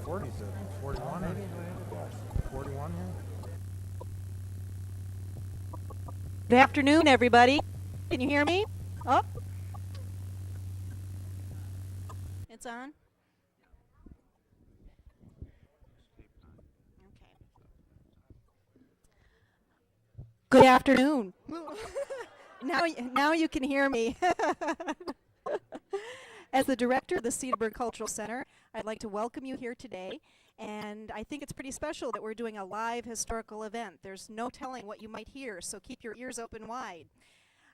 40s, 41 maybe? 41 here? Good afternoon, everybody. Can you hear me? Oh, it's on. Okay. Good afternoon. Now you can hear me. As the director of the Cedarburg Cultural Center, I'd like to welcome you here today. And I think it's pretty special that we're doing a live historical event. There's no telling what you might hear, so keep your ears open wide.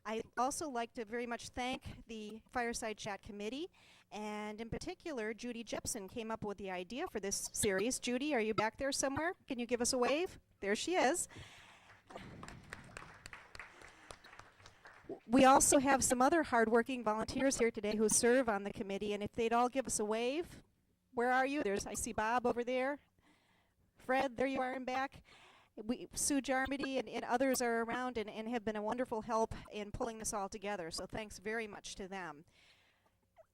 I'd also like to very much thank the Fireside Chat Committee, and in particular, Judy Jepson came up with the idea for this series. Judy, are you back there somewhere? Can you give us a wave? There she is. We also have some other hardworking volunteers here today who serve on the committee, and if they'd all give us a wave. Where are you? I see Bob over there. Fred, there you are in back. Sue Jarmity and others are around and have been a wonderful help in pulling this all together, so thanks very much to them.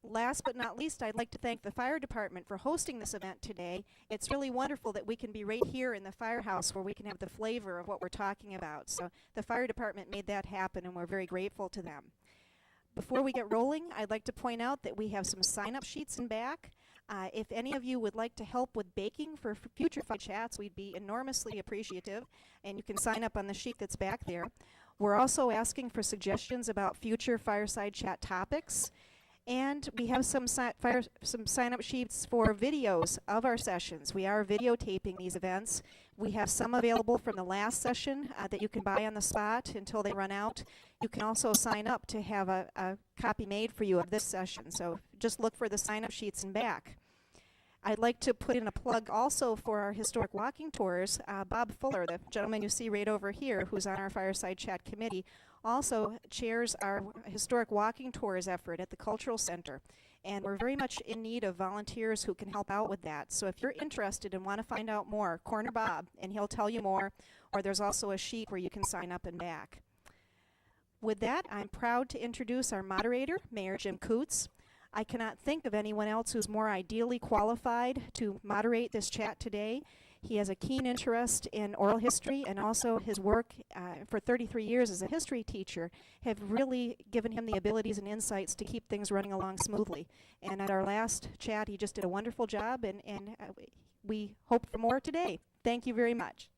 Last but not least, I'd like to thank the fire department for hosting this event today. It's really wonderful that we can be right here in the firehouse where we can have the flavor of what we're talking about. So the fire department made that happen, and we're very grateful to them. Before we get rolling, I'd like to point out that we have some sign-up sheets in back. If any of you would like to help with baking for future Fireside Chats, we'd be enormously appreciative, and you can sign up on the sheet that's back there. We're also asking for suggestions about future Fireside Chat topics. And we have some sign-up sheets for videos of our sessions. We are videotaping these events. We have some available from the last session that you can buy on the spot until they run out. You can also sign up to have a copy made for you of this session. So just look for the sign-up sheets in back. I'd like to put in a plug also for our historic walking tours. Bob Fuller, the gentleman you see right over here, who's on our Fireside Chat Committee, also chairs our historic walking tours effort at the Cultural Center. And we're very much in need of volunteers who can help out with that. So if you're interested and want to find out more, corner Bob, and he'll tell you more. Or there's also a sheet where you can sign up and back. With that, I'm proud to introduce our moderator, Mayor Jim Coots. I cannot think of anyone else who's more ideally qualified to moderate this chat today. He has a keen interest in oral history, and also his work for 33 years as a history teacher have really given him the abilities and insights to keep things running along smoothly. And at our last chat, he just did a wonderful job, and we hope for more today. Thank you very much.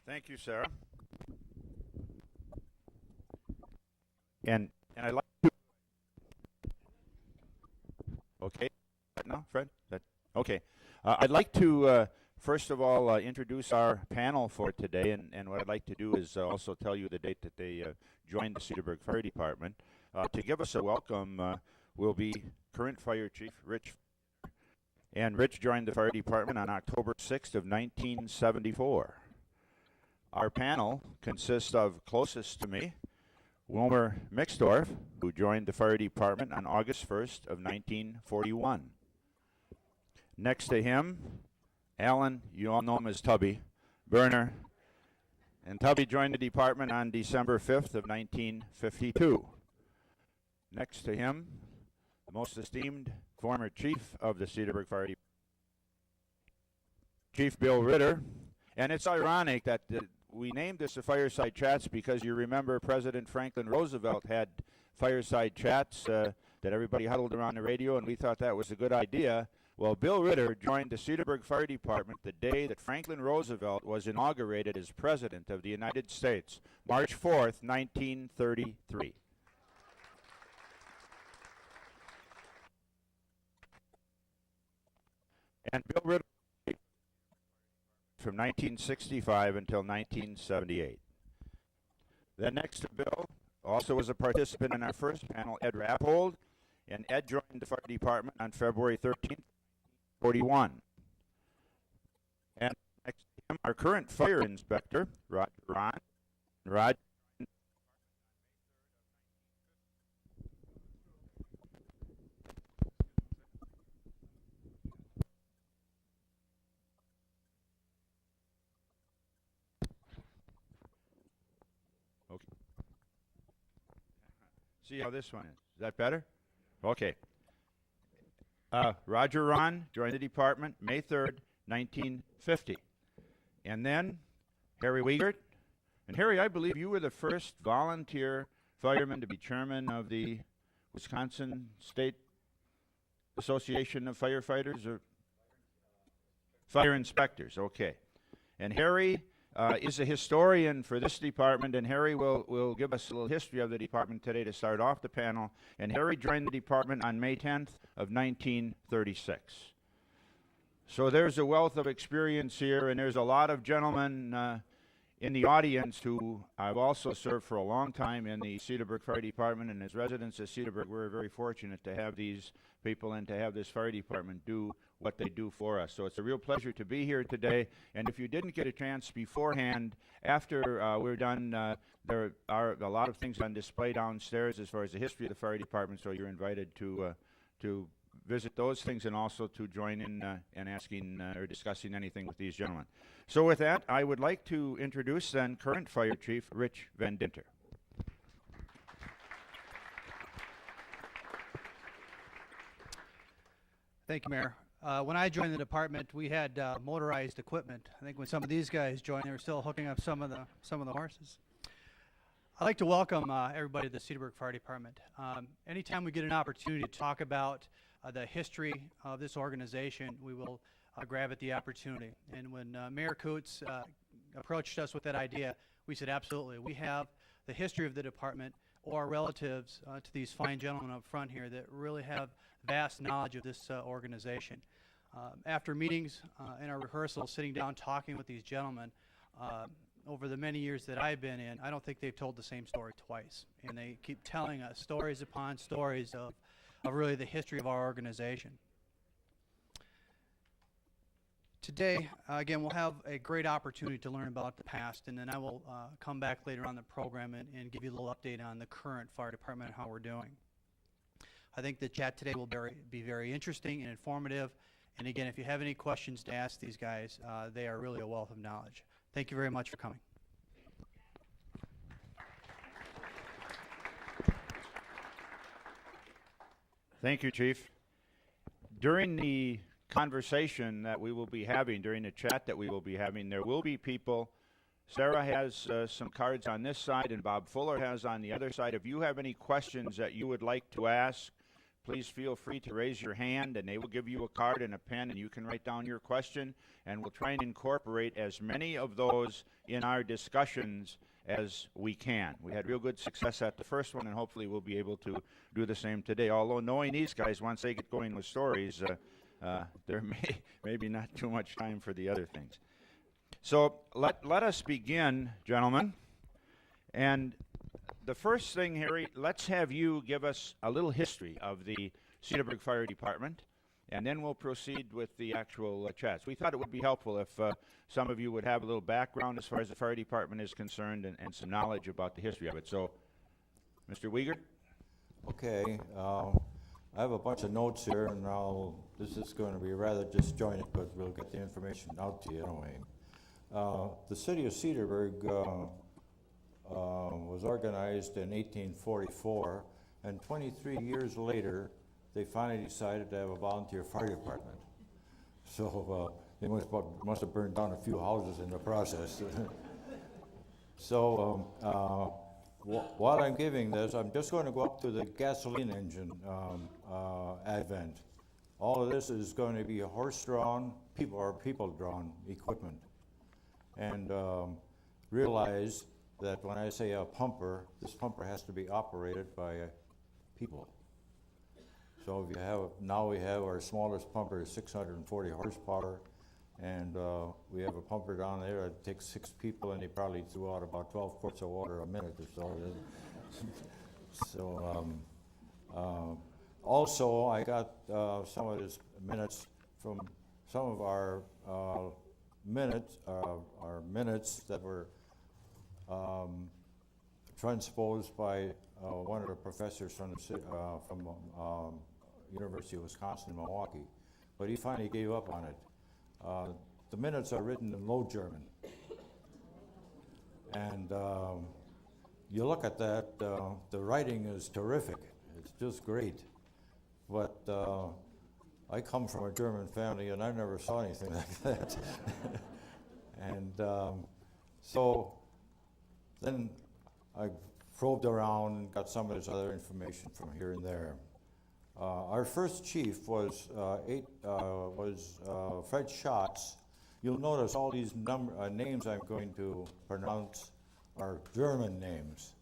Thank you, Sarah. And I'd like to. Okay, now, Fred. Okay, I'd like to first of all introduce our panel for today, and what I'd like to do is also tell you the date that they joined the Cedarburg Fire Department. To give us a welcome will be current Fire Chief Rich. And Rich joined the Fire Department on October 6th of 1974. Our panel consists of closest to me, Wilmer Mixdorf, who joined the Fire Department on August 1st of 1941. Next to him, Alan, you all know him as Tubby, Berner. And Tubby joined the department on December 5th of 1952. Next to him, the most esteemed former chief of the Cedarburg Fire Department, Chief Bill Ritter. And it's ironic that we named this the Fireside Chats because you remember President Franklin Roosevelt had fireside chats that everybody huddled around the radio, and we thought that was a good idea. Well, Bill Ritter joined the Cedarburg Fire Department the day that Franklin Roosevelt was inaugurated as President of the United States, March 4th, 1933. And Bill Ritter from 1965 until 1978. Then next to Bill, also was a participant in our first panel, Ed Rappold, and Ed joined the Fire Department on February 13th, 1941. And next to him, our current fire inspector, Roger Ron. Roger. see how this one is. Is that better? Okay. Roger Ron joined the department May 3rd, 1950. And then Harry Wiegert. And Harry, I believe you were the first volunteer fireman to be chairman of the Wisconsin State Association of Firefighters, or Fire Inspectors. Okay. And Harry is a historian for this department, and Harry will give us a little history of the department today to start off the panel. And Harry joined the department on May 10th of 1936. So there's a wealth of experience here, and there's a lot of gentlemen in the audience who I've also served for a long time in the Cedarburg Fire Department, and as residents of Cedarburg, we're very fortunate to have these people and to have this fire department do what they do for us. So it's a real pleasure to be here today. And if you didn't get a chance beforehand, after we're done, there are a lot of things on display downstairs as far as the history of the fire department, so you're invited to visit those things and also to join in asking or discussing anything with these gentlemen. So with that, I would like to introduce then current Fire Chief Rich Van Dinter. Thank you, Mayor. When I joined the department, we had motorized equipment. I think when some of these guys joined, they were still hooking up some of the horses. I'd like to welcome everybody to the Cedarburg Fire Department. Anytime we get an opportunity to talk about the history of this organization, we will grab at the opportunity. And when Mayor Coots approached us with that idea, we said, absolutely. We have the history of the department or relatives to these fine gentlemen up front here that really have vast knowledge of this organization. After meetings and our rehearsals, sitting down talking with these gentlemen, over the many years that I've been in, I don't think they've told the same story twice. And they keep telling us stories upon stories of really the history of our organization. Today, again, we'll have a great opportunity to learn about the past, and then I will come back later on in the program and give you a little update on the current fire department and how we're doing. I think the chat today will be very interesting and informative. And again, if you have any questions to ask these guys, they are really a wealth of knowledge. Thank you very much for coming. Thank you, Chief. During the conversation that we will be having, during the chat that we will be having, there will be people. Sarah has some cards on this side, and Bob Fuller has on the other side. If you have any questions that you would like to ask, please feel free to raise your hand, and they will give you a card and a pen, and you can write down your question, and we'll try and incorporate as many of those in our discussions as we can. We had real good success at the first one, and hopefully we'll be able to do the same today. Although knowing these guys, once they get going with stories, there may be not too much time for the other things. So let us begin, gentlemen. And the first thing, Harry, let's have you give us a little history of the Cedarburg Fire Department, and then we'll proceed with the actual chats. We thought it would be helpful if some of you would have a little background as far as the fire department is concerned and some knowledge about the history of it. So, Mr. Wiegert? Okay. I have a bunch of notes here, and this is going to be rather disjointed, but we'll get the information out to you anyway. The city of Cedarburg was organized in 1844, and 23 years later, they finally decided to have a volunteer fire department. So they must have burned down a few houses in the process. So while I'm giving this, I'm just going to go up to the gasoline engine advent. All of this is going to be horse-drawn, people-drawn equipment. And realize that when I say a pumper, this pumper has to be operated by people. So if you have, now we have our smallest pumper is 640 horsepower, and we have a pumper down there that takes 6 people, and they probably threw out about 12 quarts of water a minute or so. So also I got some of his minutes from some of our minutes that were transposed by one of the professors from the University of Wisconsin in Milwaukee, but he finally gave up on it. The minutes are written in Low German, and you look at that, the writing is terrific. It's just great. But I come from a German family, and I never saw anything like that. And so then I probed around and got some of this other information from here and there. Our first chief was Fred Schatz. You'll notice all these names I'm going to pronounce are German names.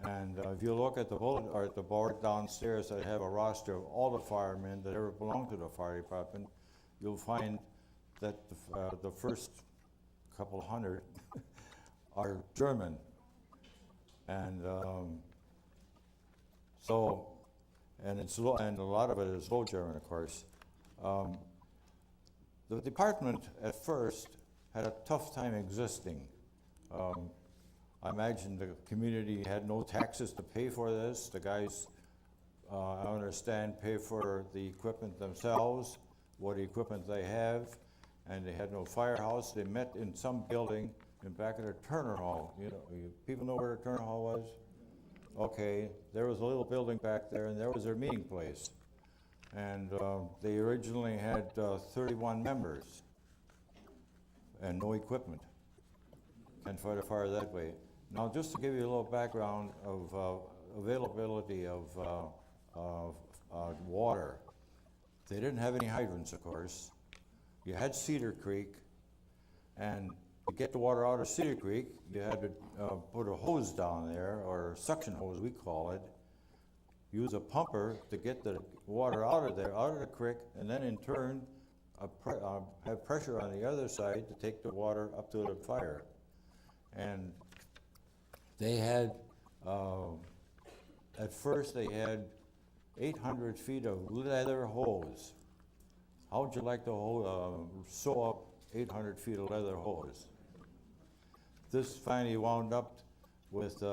And if you look at the bullet or at the board downstairs, I have a roster of all the firemen that ever belonged to the fire department. You'll find that the first couple hundred are German. And and a lot of it is Low German, of course. The department at first had a tough time existing. I imagine the community had no taxes to pay for this. The guys, I understand, pay for the equipment themselves, what equipment they have, and they had no firehouse. They met in some building in back of the Turner Hall. You know, people know where the Turner Hall was? Okay, there was a little building back there, and there was their meeting place. And they originally had 31 members and no equipment. Can't fight a fire that way. Now, just to give you a little background of availability of water, they didn't have any hydrants, of course. You had Cedar Creek, and to get the water out of Cedar Creek, you had to put a hose down there, or a suction hose, we call it, use a pumper to get the water out of there, out of the creek, and then in turn have pressure on the other side to take the water up to the fire. And they had, at first they had 800 feet of leather hose. How would you like to sew up 800 feet of leather hose? This finally wound up with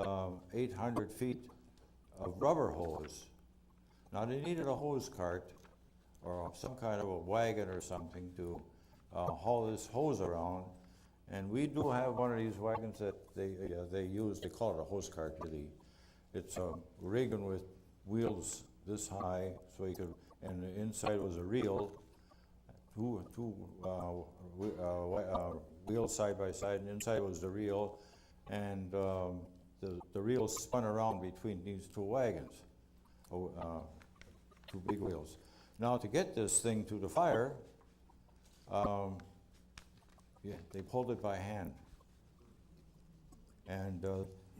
800 feet of rubber hose. Now they needed a hose cart or some kind of a wagon or something to haul this hose around. And we do have one of these wagons that they use. They call it a hose cart, really. It's a wagon with wheels this high, so you could, and the inside was a reel, two wheels side by side, and inside was the reel, and the reel spun around between these two wagons, two big wheels. Now to get this thing to the fire, they pulled it by hand. And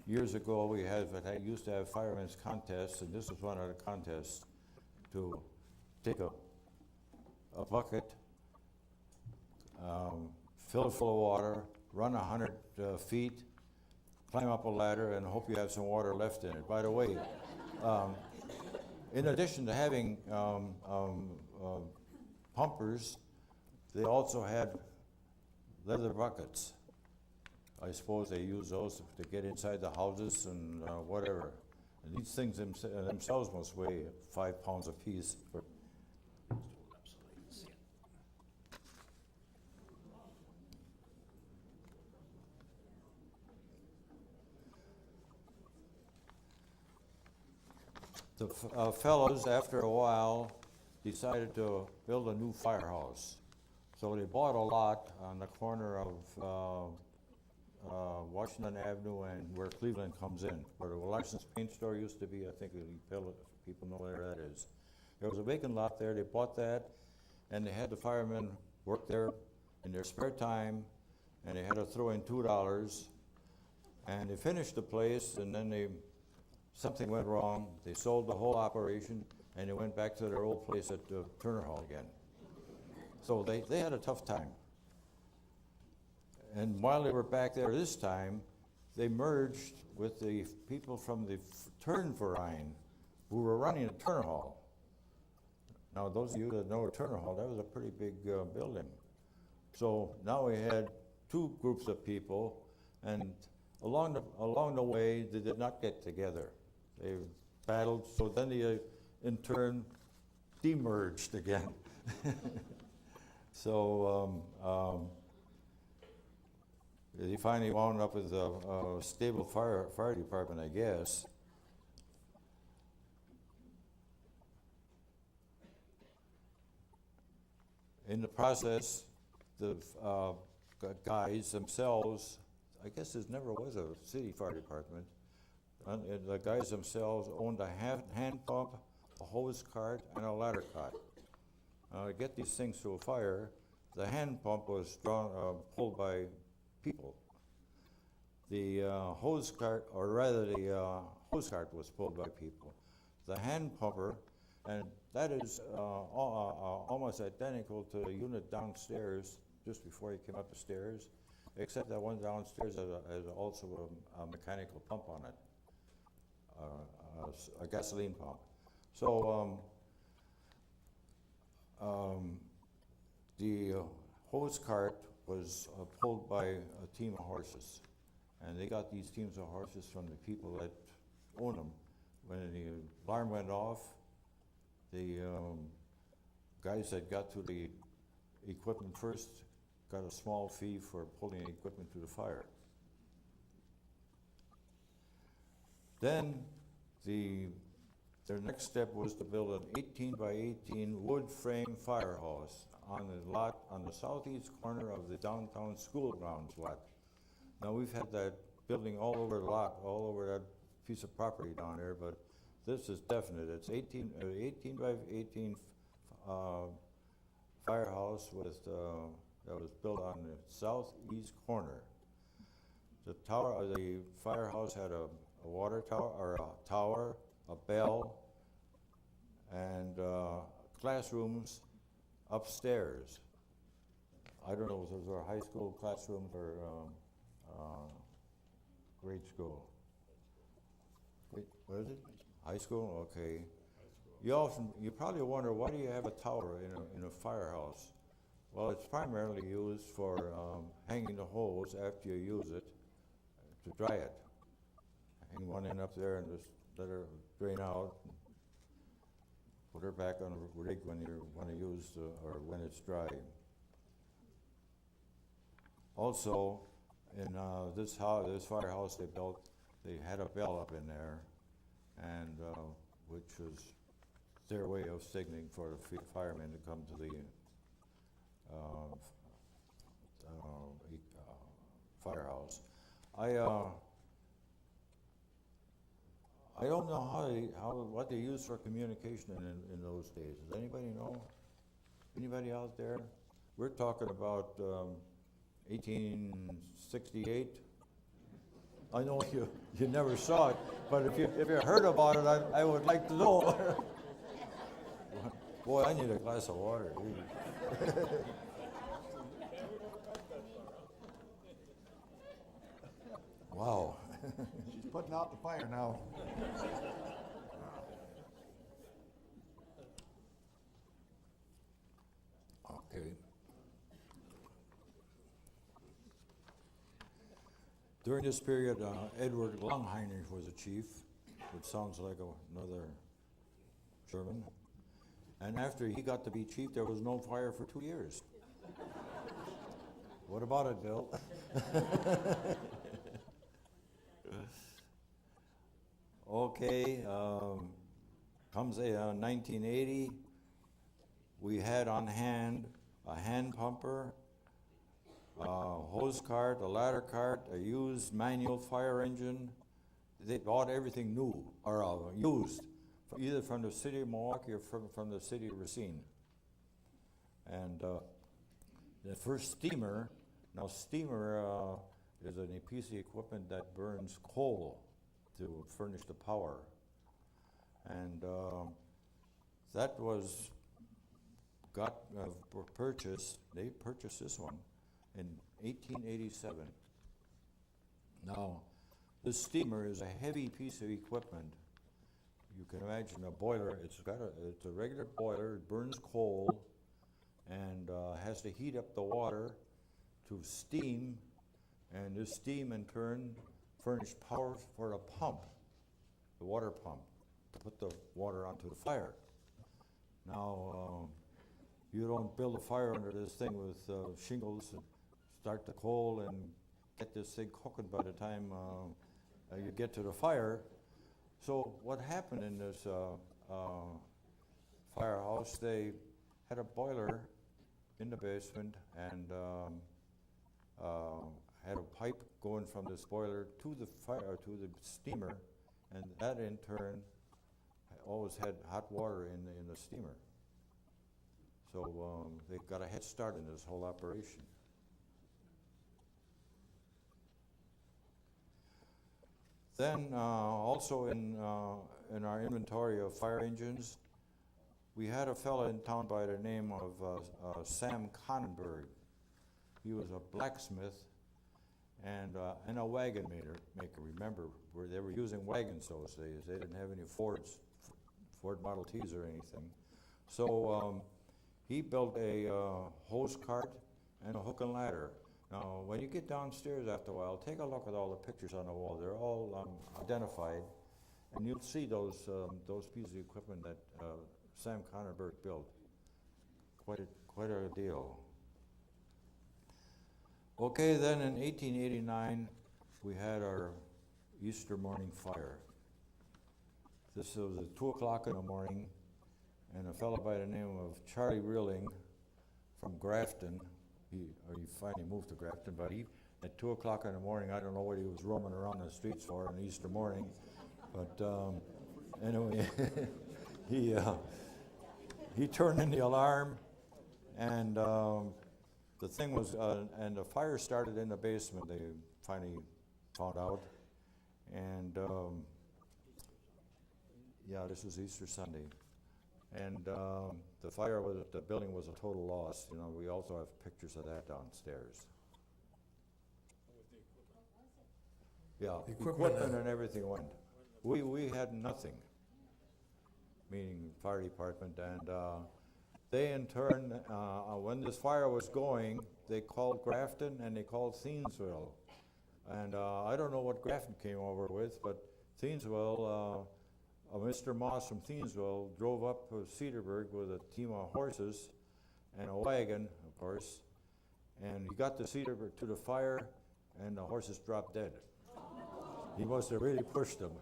years ago, I used to have firemen's contests, and this was one of the contests, to take a bucket, fill it full of water, run 100 feet, climb up a ladder, and hope you have some water left in it. By the way, in addition to having pumpers, they also had leather buckets. I suppose they use those to get inside the houses and whatever. And these things themselves must weigh 5 pounds apiece. The fellows, after a while, decided to build a new firehouse. So they bought a lot on the corner of Washington Avenue and where Cleveland comes in, where the Larson's paint store used to be. I think people know where that is. There was a vacant lot there. They bought that, and they had the firemen work there in their spare time, and they had to throw in $2. And they finished the place, and then something went wrong. They sold the whole operation, and they went back to their old place at Turner Hall again. So they had a tough time. And while they were back there this time, they merged with the people from the Turnverein who were running the Turner Hall. Now, those of you that know Turner Hall, that was a pretty big building. So now we had two groups of people, and along the way, they did not get together. They battled, so then they, in turn, demerged again. So They finally wound up with a stable fire department, I guess. In the process, the guys themselves, I guess there never was a city fire department. And the guys themselves owned a hand pump, a hose cart, and a ladder cart. To get these things to a fire, the hand pump was pulled by people. The hose cart, or rather the hose cart was pulled by people. The hand pumper, and that is almost identical to the unit downstairs, just before you came up the stairs, except that one downstairs has also a mechanical pump on it, a gasoline pump. So the hose cart was pulled by a team of horses, and they got these teams of horses from the people that own them. When the alarm went off, the guys that got to the equipment first got a small fee for pulling the equipment to the fire. Then their next step was to build an 18 by 18 wood frame firehouse on the lot on the southeast corner of the downtown school grounds lot. Now we've had that building all over the lot, all over that piece of property down there, but this is definite. It's 18 by 18 firehouse with that was built on the southeast corner. The firehouse had a water tower, or a tower, a bell, and classrooms upstairs. I don't know if those were high school classrooms or grade school. Wait, what is it? High school? Okay. You probably wonder, why do you have a tower in a firehouse? Well, it's primarily used for hanging the hose after you use it to dry it. Hang one end up there and just let her drain out. Put her back on a rig when you want to use or when it's dry. Also, in this firehouse they built, they had a bell up in there, and which was their way of signaling for the firemen to come to the firehouse. I don't know what they used for communication in those days. Does anybody know? Anybody out there? We're talking about 1868. I know you never saw it, but if you heard about it, I would like to know. Boy, I need a glass of water. Wow. She's putting out the fire now. Okay. During this period, Edward Longheinrich was a chief, which sounds like another German. And after he got to be chief, there was no fire for 2 years. What about it, Bill? Okay, comes 1980. We had on hand a hand pumper, a hose cart, a ladder cart, a used manual fire engine. They bought everything new or used, either from the city of Milwaukee or from the city of Racine. And the first steamer, now steamer is a piece of equipment that burns coal to furnish the power. And that was purchased, they purchased this one in 1887. Now, this steamer is a heavy piece of equipment. You can imagine a boiler, it's a regular boiler, it burns coal, and has to heat up the water to steam, and this steam in turn furnish power for the pump, the water pump, to put the water onto the fire. Now, you don't build a fire under this thing with shingles and start the coal and get this thing cooking by the time you get to the fire. So what happened in this firehouse, they had a boiler in the basement and had a pipe going from this boiler to the fire, to the steamer, and that in turn always had hot water in the steamer. So they got a head start in this whole operation. Then also in our inventory of fire engines, we had a fellow in town by the name of Sam Conenberg. He was a blacksmith and a wagon maker. Remember, where they were using wagons those days. They didn't have any Ford Model Ts or anything. So he built a hose cart and a hook and ladder. Now, when you get downstairs after a while, take a look at all the pictures on the wall. They're all identified, and you'll see those pieces of equipment that Sam Conenberg built. Quite a deal. Okay, then in 1889, we had our Easter morning fire. This was at 2 o'clock in the morning, and a fellow by the name of Charlie Reeling from Grafton, he finally moved to Grafton, but he, at 2 o'clock in the morning, I don't know what he was roaming around the streets for on Easter morning, but anyway, he turned in the alarm, and the thing was, and the fire started in the basement, they finally found out, and yeah, this was Easter Sunday. And the fire at the building was a total loss. You know, we also have pictures of that downstairs. Yeah, equipment and everything went. We had nothing, meaning fire department, and they in turn, when this fire was going, they called Grafton and they called Thiensville. And I don't know what Grafton came over with, but Thiensville, Mr. Moss from Thiensville drove up to Cedarburg with a team of horses and a wagon, of course, and he got to Cedarburg to the fire, and the horses dropped dead. He must have really pushed them.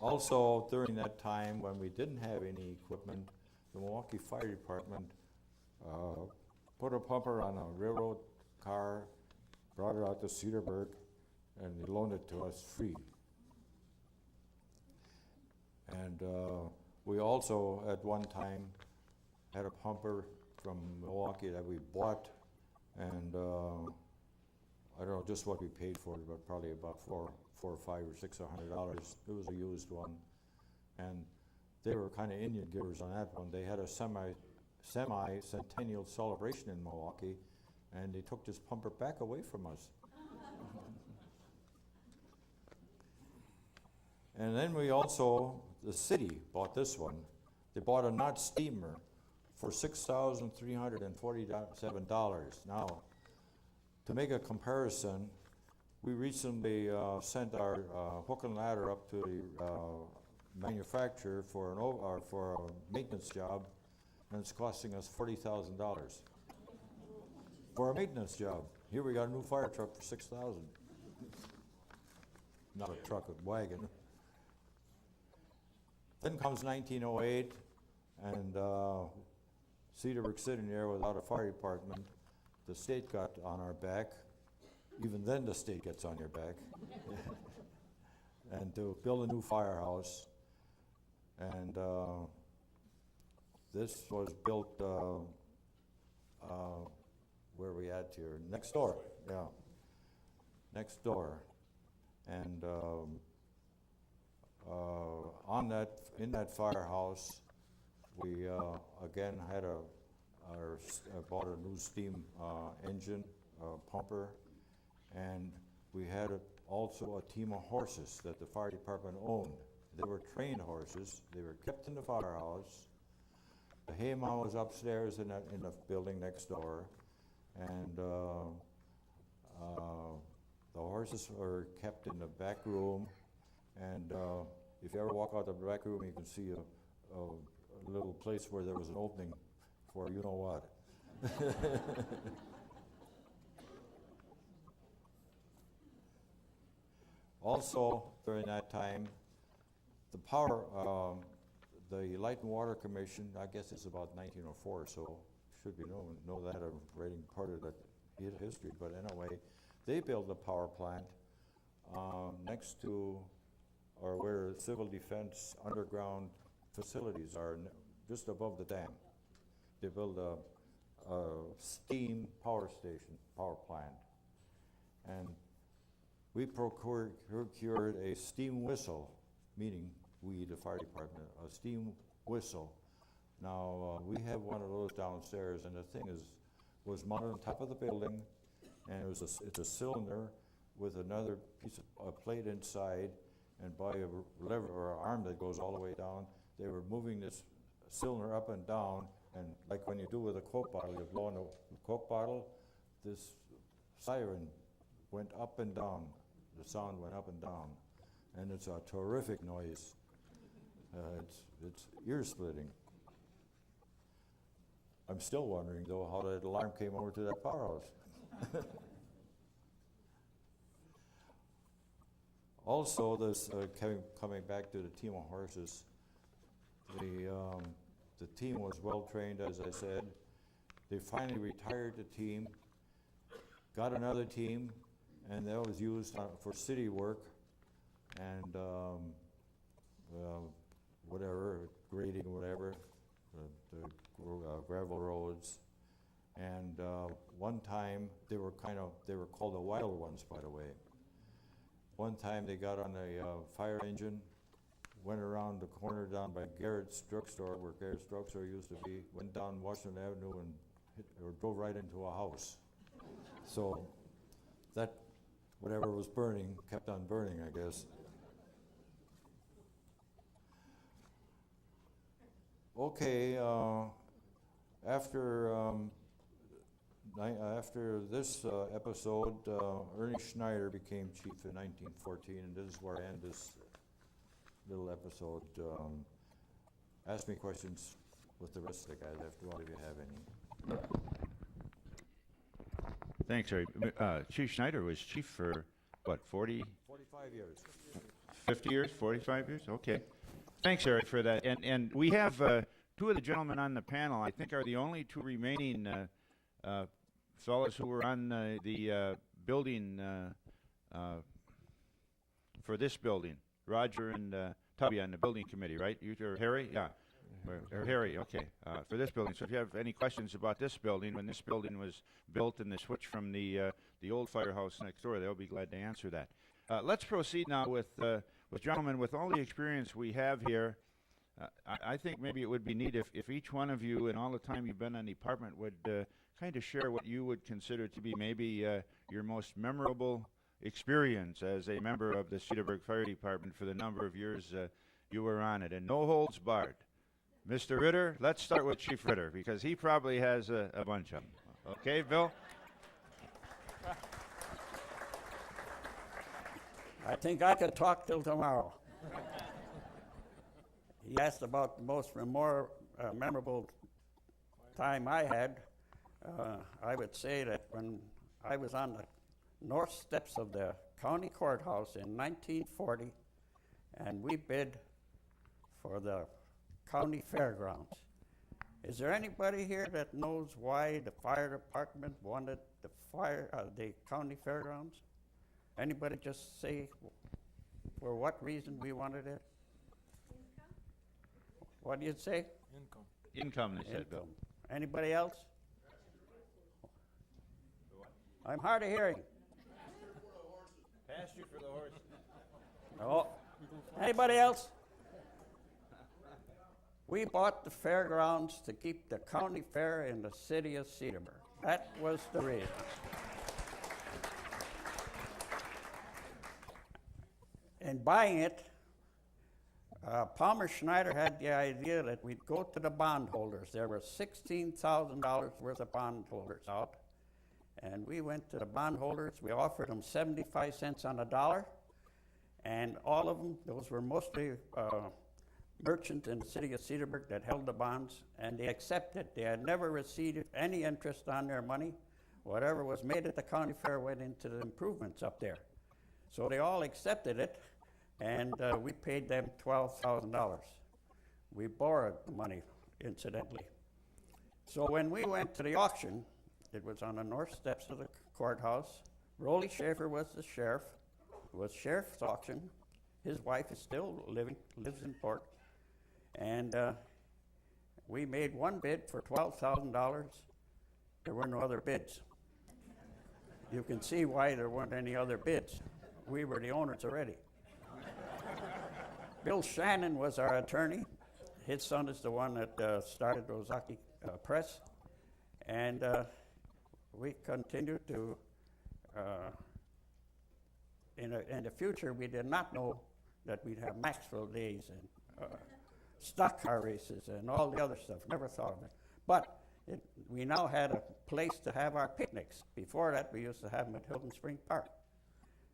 Also, during that time when we didn't have any equipment, the Milwaukee Fire Department put a pumper on a railroad car, brought it out to Cedarburg, and they loaned it to us free. And we also, at one time, had a pumper from Milwaukee that we bought, and I don't know just what we paid for it, but probably about $400 or $500 or $600. It was a used one, and they were kind of Indian givers on that one. They had a semi-centennial celebration in Milwaukee, and they took this pumper back away from us. And then we also, the city bought this one. They bought a Knott steamer for $6,347. Now, to make a comparison, we recently sent our hook and ladder up to the manufacturer for a maintenance job, and it's costing us $40,000 for a maintenance job. Here we got a new fire truck for $6,000. Not a truck, a wagon. Then comes 1908, and Cedarburg sitting there without a fire department. The state got on our back. Even then, the state gets on your back. And to build a new firehouse. And this was built, where are we at here? Next door, yeah. Next door. And in that firehouse, we again had bought a new steam engine, pumper, and we had also a team of horses that the fire department owned. They were trained horses. They were kept in the firehouse. The haymow was upstairs in the building next door, and the horses were kept in the back room. And if you ever walk out the back room, you can see a little place where there was an opening for you know what. Also, during that time, the the Light and Water Commission, I guess it's about 1904, so should be know that. I'm writing part of that history, but anyway, they built a power plant next to, or where civil defense underground facilities are, just above the dam. They built a steam power plant, and we procured a steam whistle, meaning we, the fire department, a steam whistle. Now, we have one of those downstairs, and the thing was mounted on top of the building, and it's a cylinder with another piece of plate inside, and by a lever or arm that goes all the way down, they were moving this cylinder up and down, and like when you do with a Coke bottle, you blow in a Coke bottle, this siren went up and down. The sound went up and down, and it's a terrific noise. It's ear-splitting. I'm still wondering, though, how that alarm came over to that powerhouse. Also, this coming back to the team of horses, the team was well trained, as I said. They finally retired the team, got another team, and that was used for city work and whatever, grading, whatever, the gravel roads. And one time, they were called the wild ones, by the way. One time they got on a fire engine, went around the corner down by Garrett's drugstore, where Garrett's drugstore used to be, went down Washington Avenue and drove right into a house. So that, whatever was burning, kept on burning, I guess. Okay, after this episode, Ernie Schneider became chief in 1914, and this is where I end this little episode. Ask me questions with the rest of the guys after all, if you have any. Thanks, Harry. Chief Schneider was chief for, what, 40? 45 years. 50 years, 45 years? Okay. Thanks, Eric, for that. And we have two of the gentlemen on the panel, I think, are the only two remaining fellows who were on the building for this building. Roger and Tubby on the building committee, right? You or Harry? Yeah. Or Harry, okay, for this building. So if you have any questions about this building, when this building was built and the switch from the old firehouse next door, they'll be glad to answer that. Let's proceed now with gentlemen, with all the experience we have here. I think maybe it would be neat if each one of you, in all the time you've been on the department, would kind of share what you would consider to be maybe your most memorable experience as a member of the Cedarburg Fire Department for the number of years you were on it, and no holds barred. Mr. Ritter, let's start with Chief Ritter, because he probably has a bunch of them. Okay, Bill? I think I could talk till tomorrow. He asked about the most memorable time I had. I would say that when I was on the north steps of the county courthouse in 1940, and we bid for the county fairgrounds. Is there anybody here that knows why the fire department wanted the county fairgrounds? Anybody just say for what reason we wanted it? Income. What do you say? Income, they said, Bill. Anybody else? I'm hard of hearing. Pasture for the horses. No. Anybody else? We bought the fairgrounds to keep the county fair in the city of Cedarburg. That was the reason. In buying it, Palmer Schneider had the idea that we'd go to the bondholders. There were $16,000 worth of bondholders out. And we went to the bondholders. We offered them 75 cents on the dollar. And all of them, those were mostly merchant in the city of Cedarburg that held the bonds, and they accepted. They had never received any interest on their money. Whatever was made at the county fair went into the improvements up there. So they all accepted it, and we paid them $12,000. We borrowed the money, incidentally. So when we went to the auction, it was on the north steps of the courthouse. Rolly Schaefer was the sheriff. It was sheriff's auction. His wife is still lives in Port. And we made one bid for $12,000. There were no other bids. You can see why there weren't any other bids. We were the owners already. Bill Shannon was our attorney. His son is the one that started the Ozaki Press. And we continued to, in the future, we did not know that we'd have Maxwell days and stock car races and all the other stuff. Never thought of it. But we now had a place to have our picnics. Before that, we used to have them at Hilton Spring Park.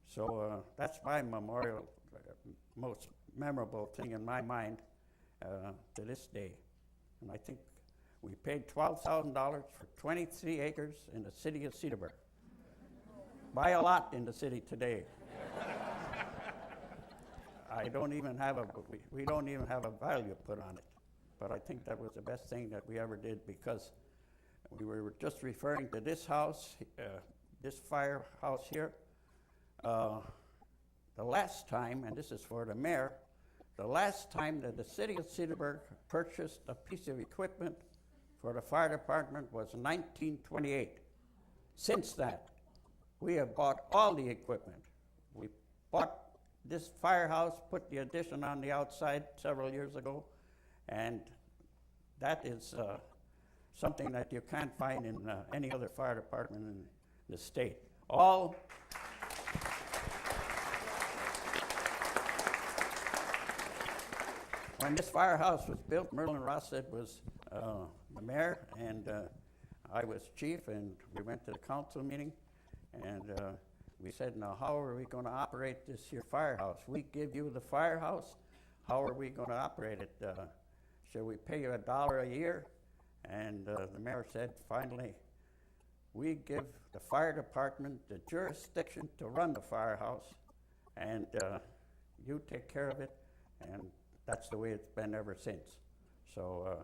So that's my memorial, most memorable thing in my mind to this day. And I think we paid $12,000 for 23 acres in the city of Cedarburg. Buy a lot in the city today. I don't even have we don't even have a value put on it. But I think that was the best thing that we ever did, because we were just referring to this house, this firehouse here. The last time, and this is for the mayor, the last time that the city of Cedarburg purchased a piece of equipment for the fire department was 1928. Since that, we have bought all the equipment. We bought this firehouse, put the addition on the outside several years ago, and that is something that you can't find in any other fire department in the state. All when this firehouse was built, Merlin Rossett was the mayor, and I was chief, and we went to the council meeting, and we said, now how are we going to operate this here firehouse? We give you the firehouse, how are we going to operate it? Shall we pay you $1 a year? And the mayor said, finally, we give the fire department the jurisdiction to run the firehouse, and you take care of it, and that's the way it's been ever since. So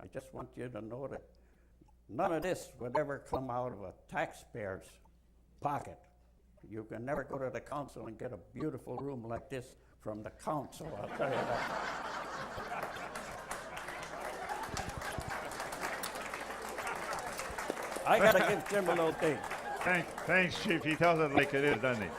I just want you to know that none of this would ever come out of a taxpayer's pocket. You can never go to the council and get a beautiful room like this from the council, I'll tell you that. I gotta give Jim a little thing. Thanks, Chief. He tells it like it is, doesn't he?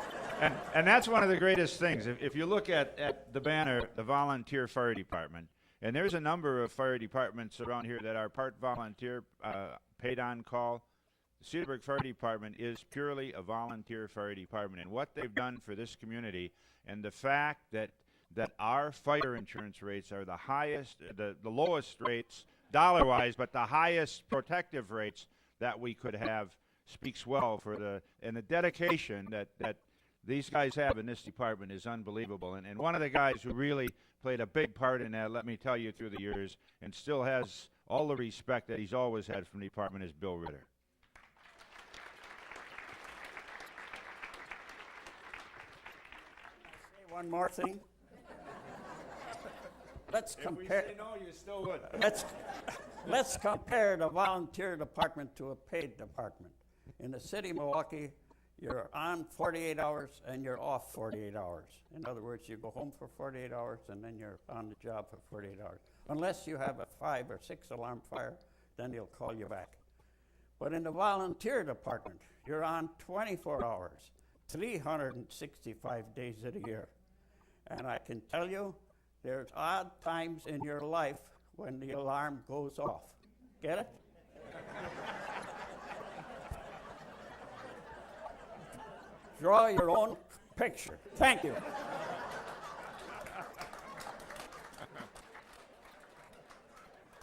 And that's one of the greatest things. If you look at the banner, the Volunteer Fire Department, and there's a number of fire departments around here that are part volunteer, paid on call. The Cedarburg Fire Department is purely a volunteer fire department, and what they've done for this community, and the fact that our fire insurance rates are the highest, the lowest rates dollar-wise, but the highest protective rates that we could have, speaks well for the dedication that these guys have in this department is unbelievable. And one of the guys who really played a big part in that, let me tell you, through the years, and still has all the respect that he's always had from the department, is Bill Ritter. Say one more thing. Let's compare. If we say no, you still would. Let's compare the volunteer department to a paid department. In the city of Milwaukee, you're on 48 hours and you're off 48 hours. In other words, you go home for 48 hours and then you're on the job for 48 hours. Unless you have a 5 or 6 alarm fire, then they'll call you back. But in the volunteer department, you're on 24 hours, 365 days of the year. And I can tell you, there's odd times in your life when the alarm goes off. Get it? Draw your own picture. Thank you.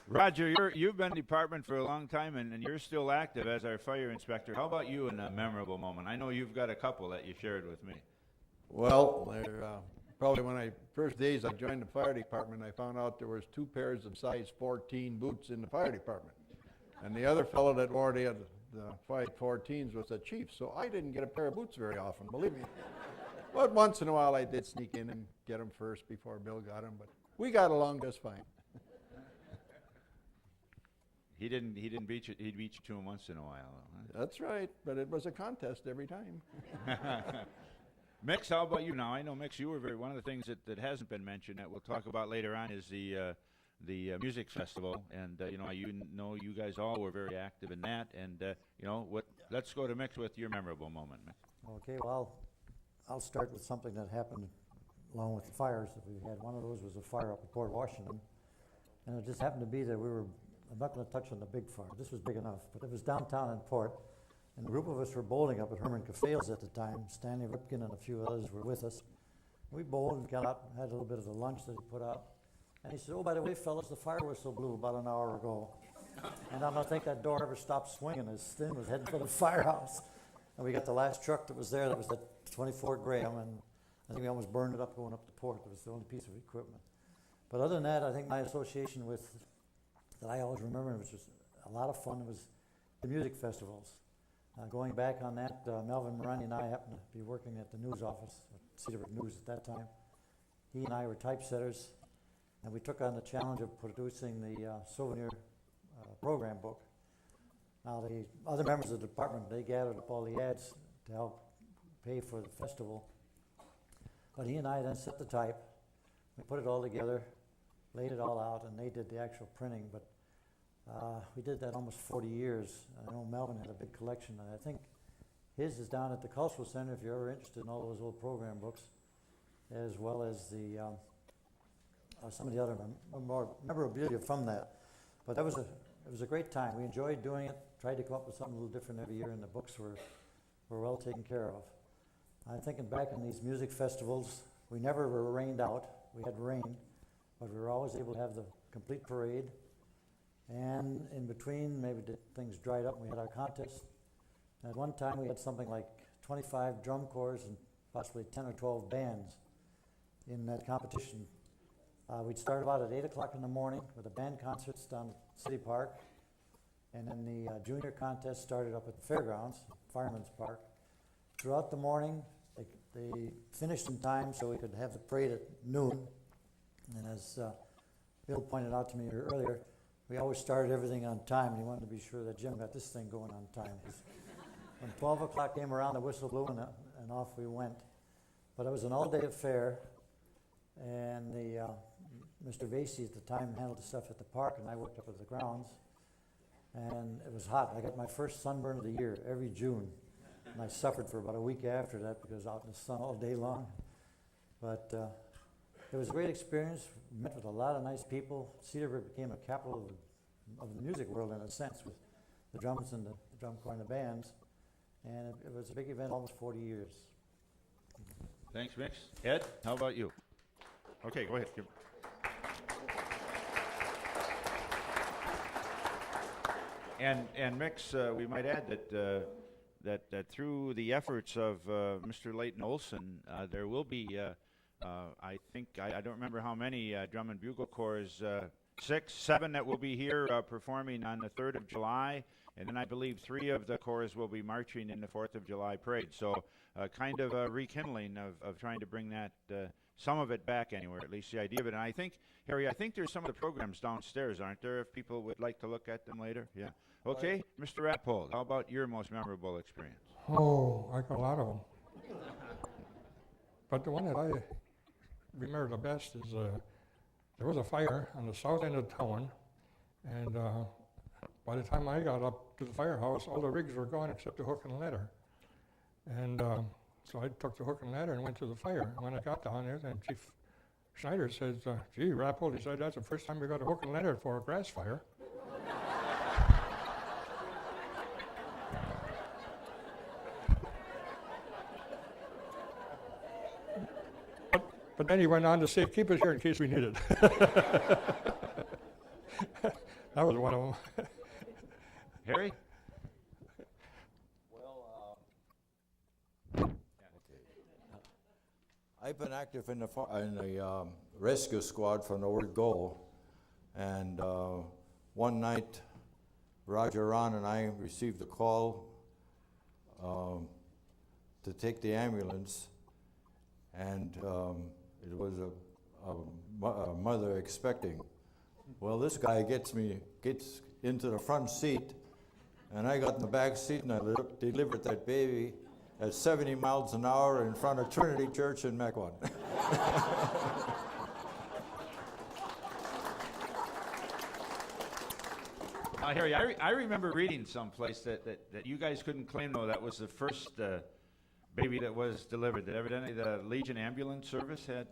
Roger, you've been in the department for a long time, and you're still active as our fire inspector. How about you in a memorable moment? I know you've got a couple that you shared with me. Well, Probably when first days I joined the fire department, I found out there was 2 pairs of size 14 boots in the fire department. And the other fellow that wore the 514s was the chief, so I didn't get a pair of boots very often, believe me. But once in a while I did sneak in and get them first before Bill got them, but we got along just fine. He didn't beat you. He beat you to him once in a while. Though, That's right, but it was a contest every time. huh? Mix, how about you now? I know, Mix, you were one of the things that hasn't been mentioned that we'll talk about later on is the music festival, and you guys all were very active in that, and let's go to Mix with your memorable moment, Mix. Okay, well, I'll start with something that happened along with the fires that we had. One of those was a fire up at Port Washington, and it just happened to be that I'm not going to touch on the big fire. This was big enough, but it was downtown in Port, and a group of us were bowling up at Herman Cafales at the time. Stanley Ripken and a few others were with us. We bowled and got out, had a little bit of the lunch that he put out, and he said, "Oh, by the way, fellas, the fire whistle blew about an hour ago." And I don't think that door ever stopped swinging as Stin was heading for the firehouse. And we got the last truck that was there, that was the 24 Graham, and I think we almost burned it up going up to Port. It was the only piece of equipment. But other than that, I think my association with, that I always remember, which was a lot of fun, was the music festivals. Going back on that, Melvin Morani and I happened to be working at the news office, at Cedarburg News at that time. He and I were typesetters, and we took on the challenge of producing the souvenir program book. Now, the other members of the department, they gathered up all the ads to help pay for the festival. But he and I then set the type, we put it all together, laid it all out, and they did the actual printing. But we did that almost 40 years. I know Melvin had a big collection, and I think his is down at the Cultural Center if you're ever interested in all those old program books, as well as the some of the other more memorabilia from that. But it was a great time. We enjoyed doing it, tried to come up with something a little different every year, and the books were well taken care of. I'm thinking back on these music festivals, we never were rained out. We had rain, but we were always able to have the complete parade. And in between, maybe things dried up and we had our contest. And at one time we had something like 25 drum corps and possibly 10 or 12 bands in that competition. We'd start about at 8 o'clock in the morning with the band concerts down at City Park. And then the junior contest started up at the fairgrounds, Fireman's Park. Throughout the morning, they finished in time so we could have the parade at noon. And as Bill pointed out to me earlier, we always started everything on time, and he wanted to be sure that Jim got this thing going on time. When 12 o'clock came around, the whistle blew, and off we went. But it was an all-day affair, and Mr. Vasey at the time handled the stuff at the park, and I worked up at the grounds. And it was hot. I got my first sunburn of the year every June, and I suffered for about a week after that because I was out in the sun all day long. But it was a great experience. We met with a lot of nice people. Cedarburg became a capital of the music world in a sense, with the drums and the drum corps and the bands. And it was a big event, almost 40 years. Thanks, Mix. Ed, how about you? Okay, go ahead. And Mix, we might add that through the efforts of Mr. Leighton Olson, there will be, I think, I don't remember how many drum and bugle corps, 6, 7 that will be here performing on the 3rd of July, and then I believe 3 of the corps will be marching in the 4th of July parade. So kind of a rekindling of trying to bring that, some of it back anywhere, at least the idea of it. And I think, Harry, I think there's some of the programs downstairs, aren't there, if people would like to look at them later? Yeah. Okay, Mr. Rappold, how about your most memorable experience? Oh, I got a lot of them. But the one that I remember the best is there was a fire on the south end of town, and by the time I got up to the firehouse, all the rigs were gone except the hook and ladder. And so I took the hook and ladder and went to the fire. And when I got down there, then Chief Schneider says, gee, Rappold, he said, that's the first time we got a hook and ladder for a grass fire. But then he went on to say, keep it here in case we need it. That was one of them. Harry? Well, I've been active in the rescue squad from the word go, and one night, Roger Ron and I received a call to take the ambulance, and it was a mother expecting. Well, this guy gets into the front seat, and I got in the back seat, and I delivered that baby at 70 miles an hour in front of Trinity Church in Mequon. Harry, I remember reading someplace that you guys couldn't claim, though, that was the first baby that was delivered. That evidently the Legion Ambulance Service had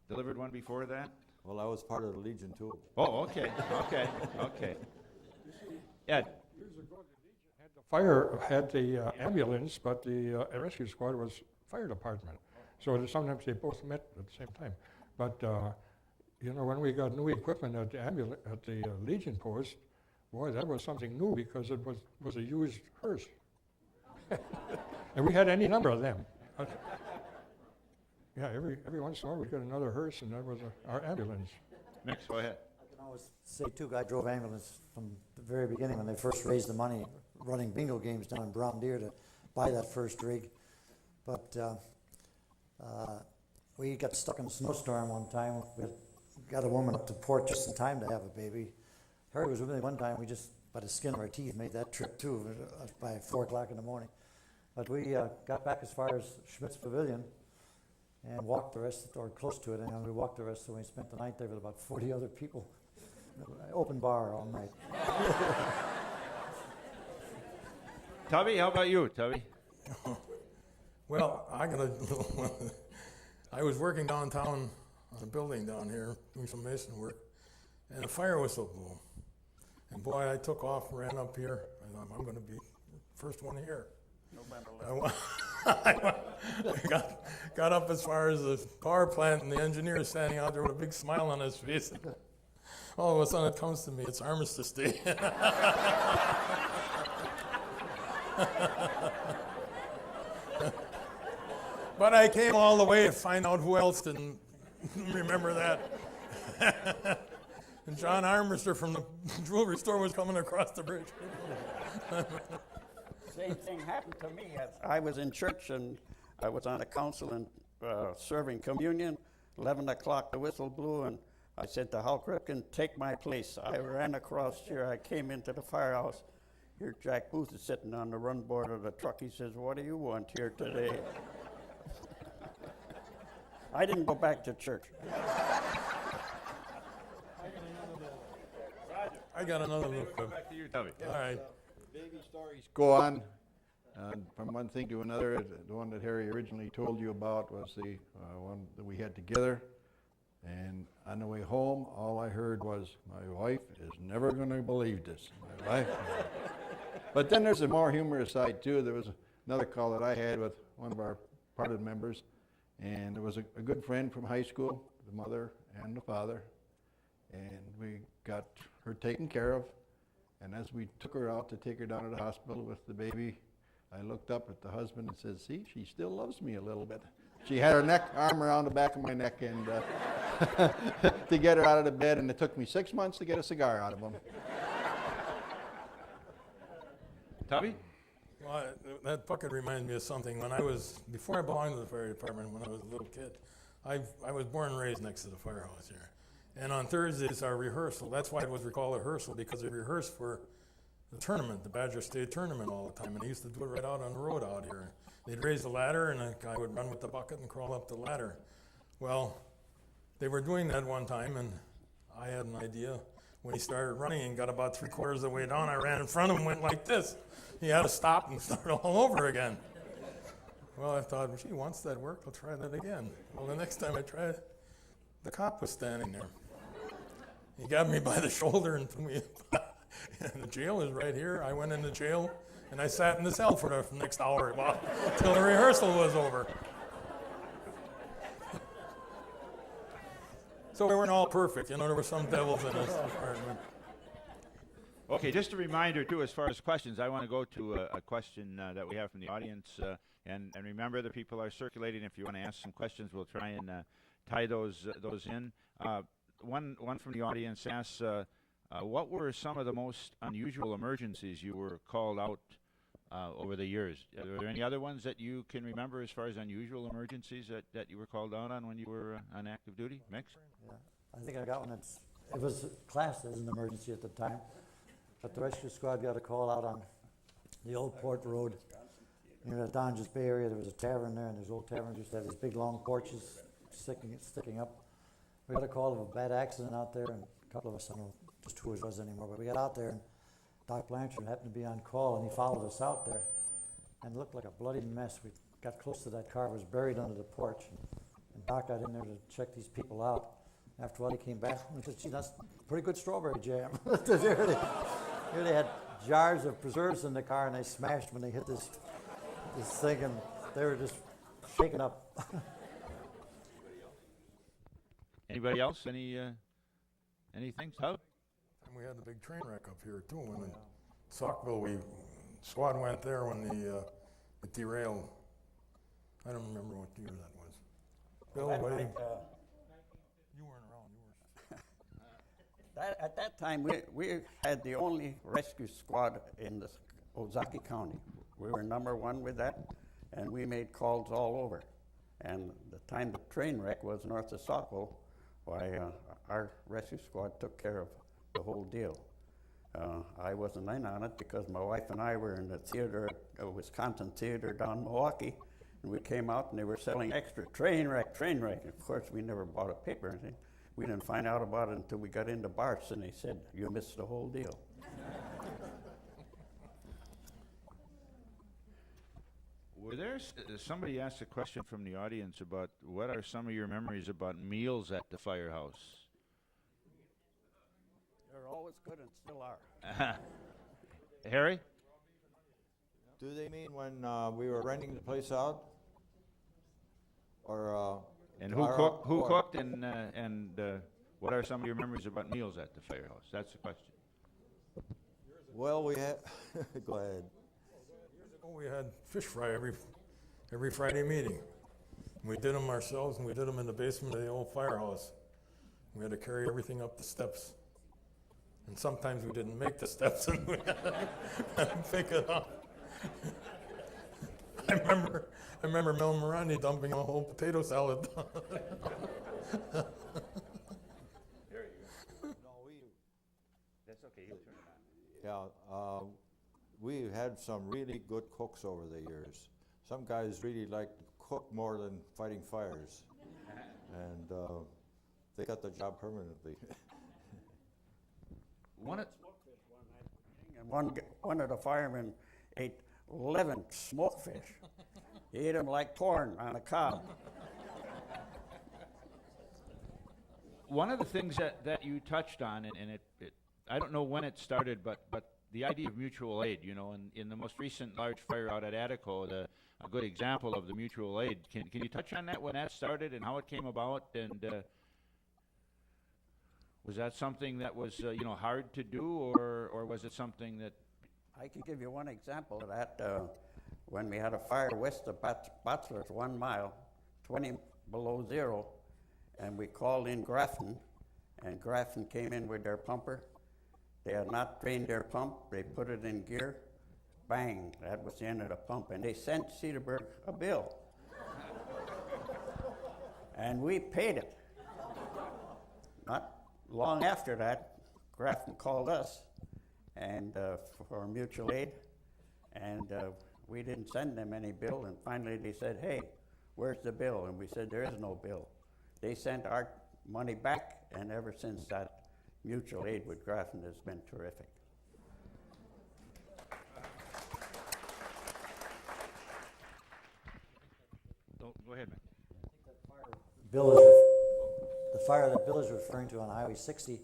delivered one before that? Well, I was part of the Legion too. Oh, okay. Ed? Years ago, the Legion had the fire, had the ambulance, but the rescue squad was fire department. So sometimes they both met at the same time. But, when we got new equipment at the Legion post, boy, that was something new because it was a used hearse. And we had any number of them. Yeah, every once in a while we got another hearse, and that was our ambulance. Next, go ahead. I can always say too, I drove ambulance from the very beginning when they first raised the money, running bingo games down in Brown Deer to buy that first rig. But we got stuck in a snowstorm one time. We got a woman up to port just in time to have a baby. Harry was with me one time. We just, by the skin of our teeth, made that trip too by 4 o'clock in the morning. But we got back as far as Schmidt's Pavilion and walked the rest, or close to it, and we walked the rest, so we spent the night there with about 40 other people. Open bar all night. Tubby, how about you, Tubby? Well, I was working downtown on a building down here, doing some mason work, and a fire whistle blew. And boy, I took off, ran up here, and I'm going to be the first one here. I got up as far as the power plant, and the engineer is standing out there with a big smile on his face. All of a sudden it comes to me, it's Armistice Day. But I came all the way to find out who else didn't remember that. And John Armister from the jewelry store was coming across the bridge. Same thing happened to me. I was in church and I was on a council and serving communion. 11 o'clock, the whistle blew, and I said to Hal Kripken, take my place. I ran across here. I came into the firehouse. Here Jack Booth is sitting on the run board of the truck. He says, what do you want here today? I didn't go back to church. I got another look. Back to you, Tubby. All right. Baby stories go on from one thing to another. The one that Harry originally told you about was the one that we had together. And on the way home, all I heard was, my wife is never going to believe this. My wife. But then there's a more humorous side, too. There was another call that I had with one of our parted members. And there was a good friend from high school, the mother and the father. And we got her taken care of. And as we took her out to take her down to the hospital with the baby, I looked up at the husband and said, see, she still loves me a little bit. She had her arm around the back of my neck and to get her out of the bed, and it took me 6 months to get a cigar out of him. Tubby? Well, that bucket reminds me of something. Before I belonged to the fire department, when I was a little kid, I was born and raised next to the firehouse here. And on Thursdays, our rehearsal, that's why it was called a rehearsal, because they rehearsed for the tournament, the Badger State tournament all the time. And they used to do it right out on the road out here. They'd raise the ladder, and a guy would run with the bucket and crawl up the ladder. Well, they were doing that one time, and I had an idea. When he started running and got about 3/4 of the way down, I ran in front of him, went like this. He had to stop and start all over again. Well, I thought, gee, once that worked, I'll try that again. Well, the next time I tried, the cop was standing there. He got me by the shoulder and threw me and the jail is right here. I went into jail, and I sat in the cell for the next hour until the rehearsal was over. So we weren't all perfect. There were some devils in this department. Okay, just a reminder too, as far as questions, I want to go to a question that we have from the audience, and remember the people are circulating. If you want to ask some questions, we'll try and tie those in. One from the audience asks, what were some of the most unusual emergencies you were called out over the years? Are there any other ones that you can remember as far as unusual emergencies that you were called out on when you were on active duty? Mix? Yeah, I think I got one it was classed as an emergency at the time, but the rescue squad got a call out on the Old Port Road near the Donges Bay area. There was a tavern there, and those old taverns used to have these big long porches sticking up. We got a call of a bad accident out there, and a couple of us, I don't know just who it was anymore, but we got out there, and Doc Blanchard happened to be on call, and he followed us out there, and it looked like a bloody mess. We got close to that car, it was buried under the porch, and Doc got in there to check these people out. After a while, he came back and he said, gee, that's pretty good strawberry jam. They had jars of preserves in the car, and they smashed when they hit this thing, and they were just shaken up. Anybody else? Anything? Tug? And we had the big train wreck up here too. When in Saukville, squad went there when it derailed. I don't remember what year that was. Bill, what do you? You weren't around. You were. At that time, we had the only rescue squad in the Ozaki County. We were number one with that, and we made calls all over. And the time the train wreck was north of Saukville, why, our rescue squad took care of the whole deal. I wasn't in on it because my wife and I were in the theater, Wisconsin theater down in Milwaukee, and we came out and they were selling extra train wreck. And of course, we never bought a paper or anything. We didn't find out about it until we got into Bart's, and they said, you missed the whole deal. Were there somebody asked a question from the audience about what are some of your memories about meals at the firehouse? They're always good and still are. Harry? Do they mean when we were renting the place out? Or And who cooked and what are some of your memories about meals at the firehouse? That's the question. Well, we had. Go ahead. We had fish fry every Friday meeting. We did them ourselves, and we did them in the basement of the old firehouse. We had to carry everything up the steps. And sometimes we didn't make the steps, and we had to pick it up. I remember Mel Morandi dumping a whole potato salad. That's okay. He'll turn it on. Yeah, we had some really good cooks over the years. Some guys really liked to cook more than fighting fires, and they got the job permanently. One of the firemen ate 11 smoked fish. He ate them like corn on a cob. One of the things that you touched on, and it I don't know when it started, but the idea of mutual aid, you know, in the most recent large fire out at Attico, a good example of the mutual aid. Can you touch on that, when that started and how it came about, and was that something that was hard to do, or was it something that? I can give you one example of that. When we had a fire west of Bachelor's 1 mile, 20 below zero, and we called in Grafton, and Grafton came in with their pumper. They had not trained their pump. They put it in gear. Bang, that was the end of the pump. And they sent Cedarburg a bill. And we paid it. Not long after that, Grafton called us and for mutual aid. And we didn't send them any bill. And finally they said, hey, where's the bill? And we said, there is no bill. They sent our money back, and ever since that, mutual aid with Grafton has been terrific. Go ahead, man. The fire that Bill is referring to on Highway 60,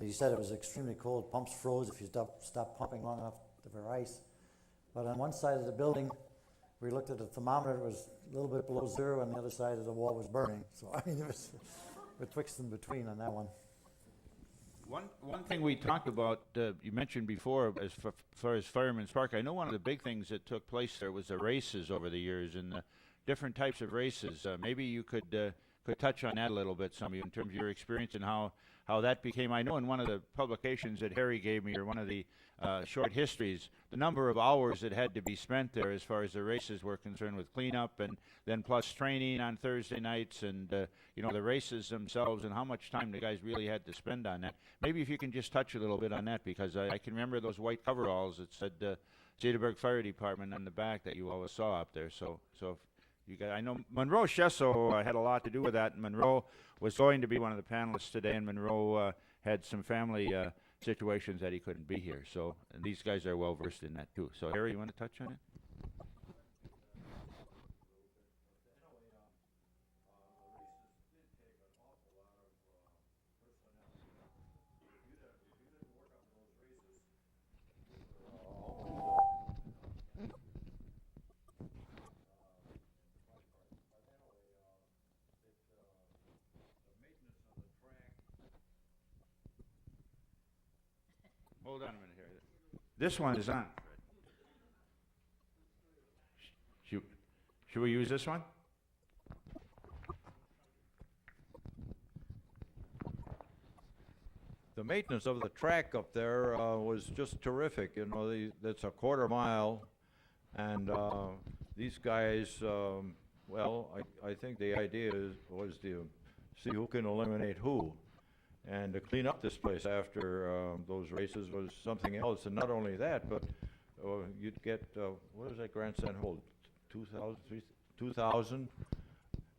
you said it was extremely cold. Pumps froze if you stopped pumping long enough for ice. But on one side of the building, we looked at the thermometer, it was a little bit below zero, and the other side of the wall was burning. So, I mean, it was betwixt and between on that one. One thing we talked about, you mentioned before, as far as Fireman's Park, I know one of the big things that took place there was the races over the years and the different types of races. Maybe you could touch on that a little bit, some of you, in terms of your experience and how that became. I know in one of the publications that Harry gave me, or one of the short histories, the number of hours that had to be spent there as far as the races were concerned, with cleanup and then plus training on Thursday nights and the races themselves, and how much time the guys really had to spend on that. Maybe if you can just touch a little bit on that, because I can remember those white coveralls that said Cedarburg Fire Department on the back that you always saw up there. So if you guys, I know Monroe Shesso had a lot to do with that, and Monroe was going to be one of the panelists today, and Monroe had some family situations that he couldn't be here. So and these guys are well versed in that too. So Harry, you want to touch on it? Hold on a minute here. This one is on. Should we use this one? The maintenance of the track up there was just terrific. You know, that's a quarter mile, and these guys, I think the idea was to see who can eliminate who. And to clean up this place after those races was something else. And not only that, but you'd get, what does that grandstand hold? 2,000?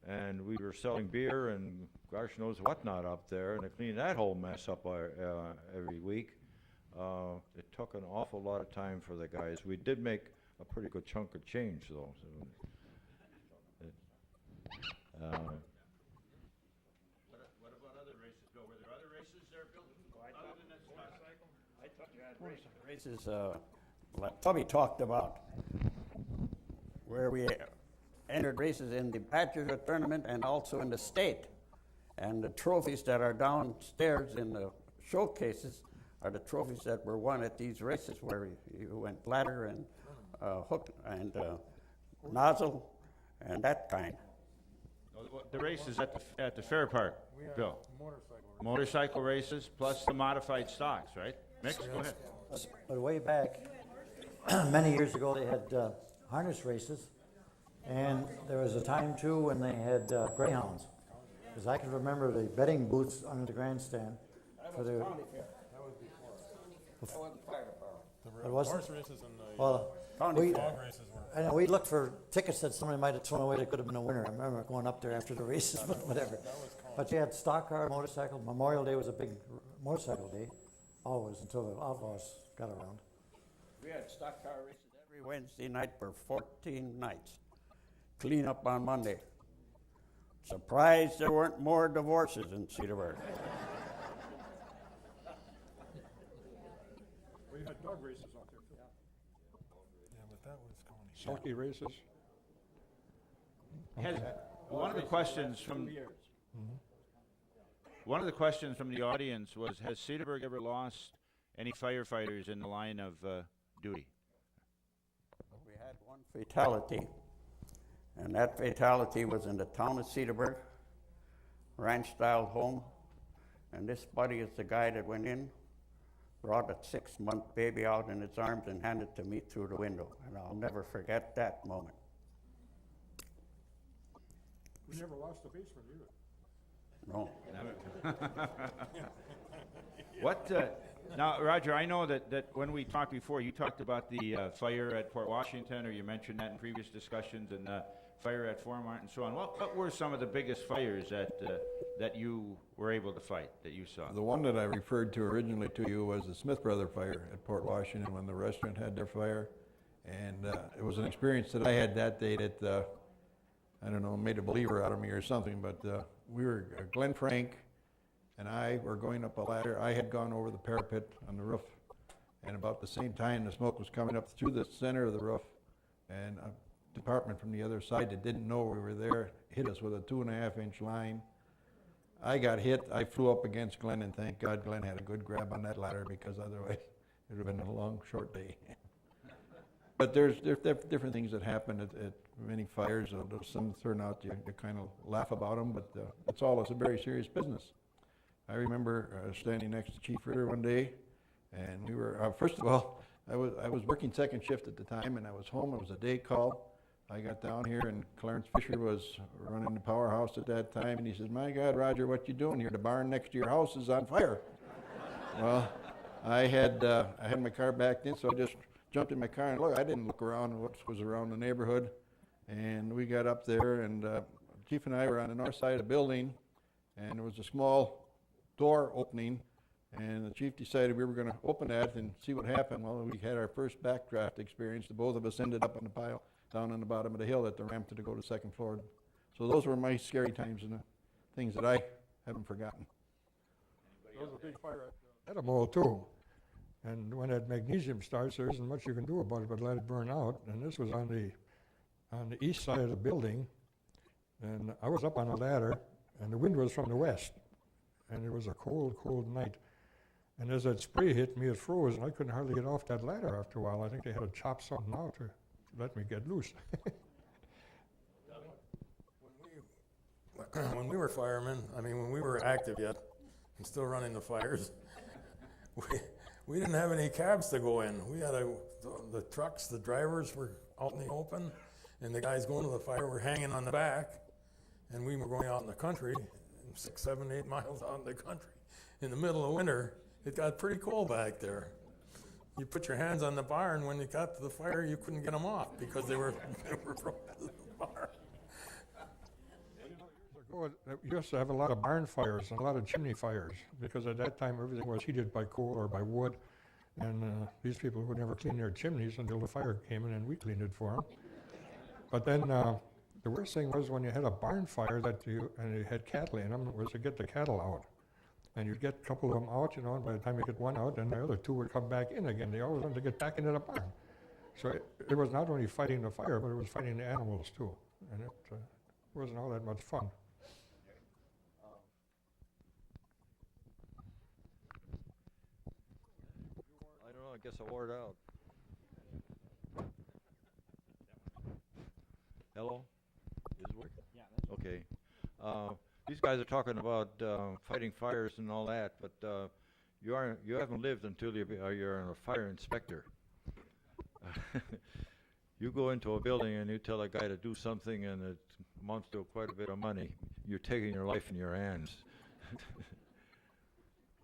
And we were selling beer and gosh knows what not up there. And to clean that whole mess up every week, it took an awful lot of time for the guys. We did make a pretty good chunk of change, though. So, races like Tubby talked about, where we entered races in the Bachelor tournament and also in the state. And the trophies that are downstairs in the showcases are the trophies that were won at these races, where you went ladder and hook and nozzle and that kind. The races at the fair park, Bill. Motorcycle races plus the modified stocks, right? Mix, go ahead. But way back, many years ago, they had harness races, and there was a time too when they had greyhounds. Because I can remember the betting booths under the grandstand. For the, That wasn't fire department. It wasn't? Horse races and the well, county dog races were. I know we looked for tickets that somebody might have thrown away that could have been a winner. I remember going up there after the races, but whatever. But you had stock car, motorcycle. Memorial Day was a big motorcycle day, always, until the outlaws got around. We had stock car races every Wednesday night for 14 nights. Clean up on Monday. Surprised there weren't more divorces in Cedarburg. We had dog races out there too. Yeah, but that was county. Sulky races. One of the questions from one of the questions from the audience was, has Cedarburg ever lost any firefighters in the line of duty? We had one fatality, and that fatality was in the town of Cedarburg, ranch-style home. And this buddy is the guy that went in, brought a 6-month baby out in its arms and handed it to me through the window. And I'll never forget that moment. We never lost a basement either. No. What? Now, Roger, I know that when we talked before, you talked about the fire at Port Washington, or you mentioned that in previous discussions, and fire at Foremont and so on. What were some of the biggest fires that you were able to fight, that you saw? The one that I referred to originally to you was the Smith Brother fire at Port Washington, when the restaurant had their fire. And it was an experience that I had that day that, I don't know, made a believer out of me or something, but we were, Glenn Frank and I were going up a ladder. I had gone over the parapet on the roof, and about the same time the smoke was coming up through the center of the roof, and a department from the other side that didn't know we were there hit us with a 2.5-inch line. I got hit. I flew up against Glenn, and thank God Glenn had a good grab on that ladder, because otherwise it would have been a long, short day. But there's different things that happen at many fires. Some turn out you kind of laugh about them, but it's a very serious business. I remember standing next to Chief Ritter one day, and we were, first of all, I was working second shift at the time, and I was home. It was a day call. I got down here, and Clarence Fisher was running the powerhouse at that time, and he says, "My God, Roger, what you doing here? The barn next to your house is on fire." Well, I had my car backed in, so I just jumped in my car and look. I didn't look around what was around the neighborhood, and we got up there, and Chief and I were on the north side of the building, and there was a small door opening, and the Chief decided we were going to open that and see what happened. Well, we had our first backdraft experience. The both of us ended up in the pile down on the bottom of the hill at the ramp to go to the second floor. So those were my scary times and the things that I haven't forgotten. There was a big fire at Edamole too. And when that magnesium starts, there isn't much you can do about it but let it burn out. And this was on the east side of the building. And I was up on a ladder, and the wind was from the west. And it was a cold, cold night. And as that spray hit me, it froze, and I couldn't hardly get off that ladder after a while. I think they had to chop something out to let me get loose. When we were firemen, I mean, when we were active yet and still running the fires, we didn't have any cabs to go in. We had the trucks, the drivers were out in the open, and the guys going to the fire were hanging on the back, and we were going out in the country, 6, 7, 8 miles out in the country. In the middle of winter, it got pretty cold back there. You put your hands on the bar, and when you got to the fire, you couldn't get them off because they were frozen to the bar. You used to have a lot of barn fires and a lot of chimney fires, because at that time everything was heated by coal or by wood, and these people would never clean their chimneys until the fire came in, and we cleaned it for them. But then the worst thing was when you had a barn fire and you had cattle in them, was to get the cattle out. And you'd get a couple of them out, and by the time you get one out, then the other two would come back in again. They always wanted to get back into the barn. So it was not only fighting the fire, but it was fighting the animals too. And it wasn't all that much fun. I don't know, I guess I wore it out. Hello? Is it working? Yeah. Okay. These guys are talking about fighting fires and all that, but you haven't lived until you're a fire inspector. You go into a building and you tell a guy to do something and it amounts to quite a bit of money. You're taking your life in your hands.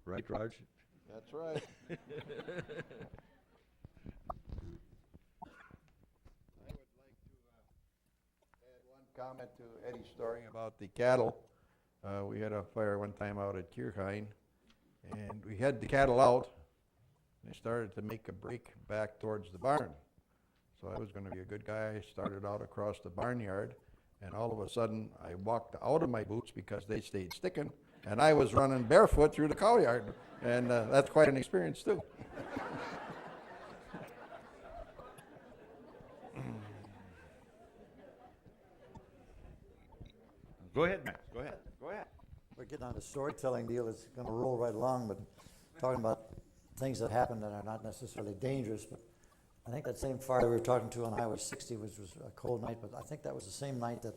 Right, Raj? That's right. I would like to add one comment to Eddie's story about the cattle. We had a fire one time out at Kierkein, and we had the cattle out. They started to make a break back towards the barn. So I was going to be a good guy. I started out across the barnyard, and all of a sudden I walked out of my boots because they stayed sticking, and I was running barefoot through the cow yard. And that's quite an experience too. Go ahead, Max. Go ahead. Go ahead. We're getting on a storytelling deal that's going to roll right along, but talking about things that happen that are not necessarily dangerous. But I think that same fire that we were talking to on Highway 60, which was a cold night, but I think that was the same night that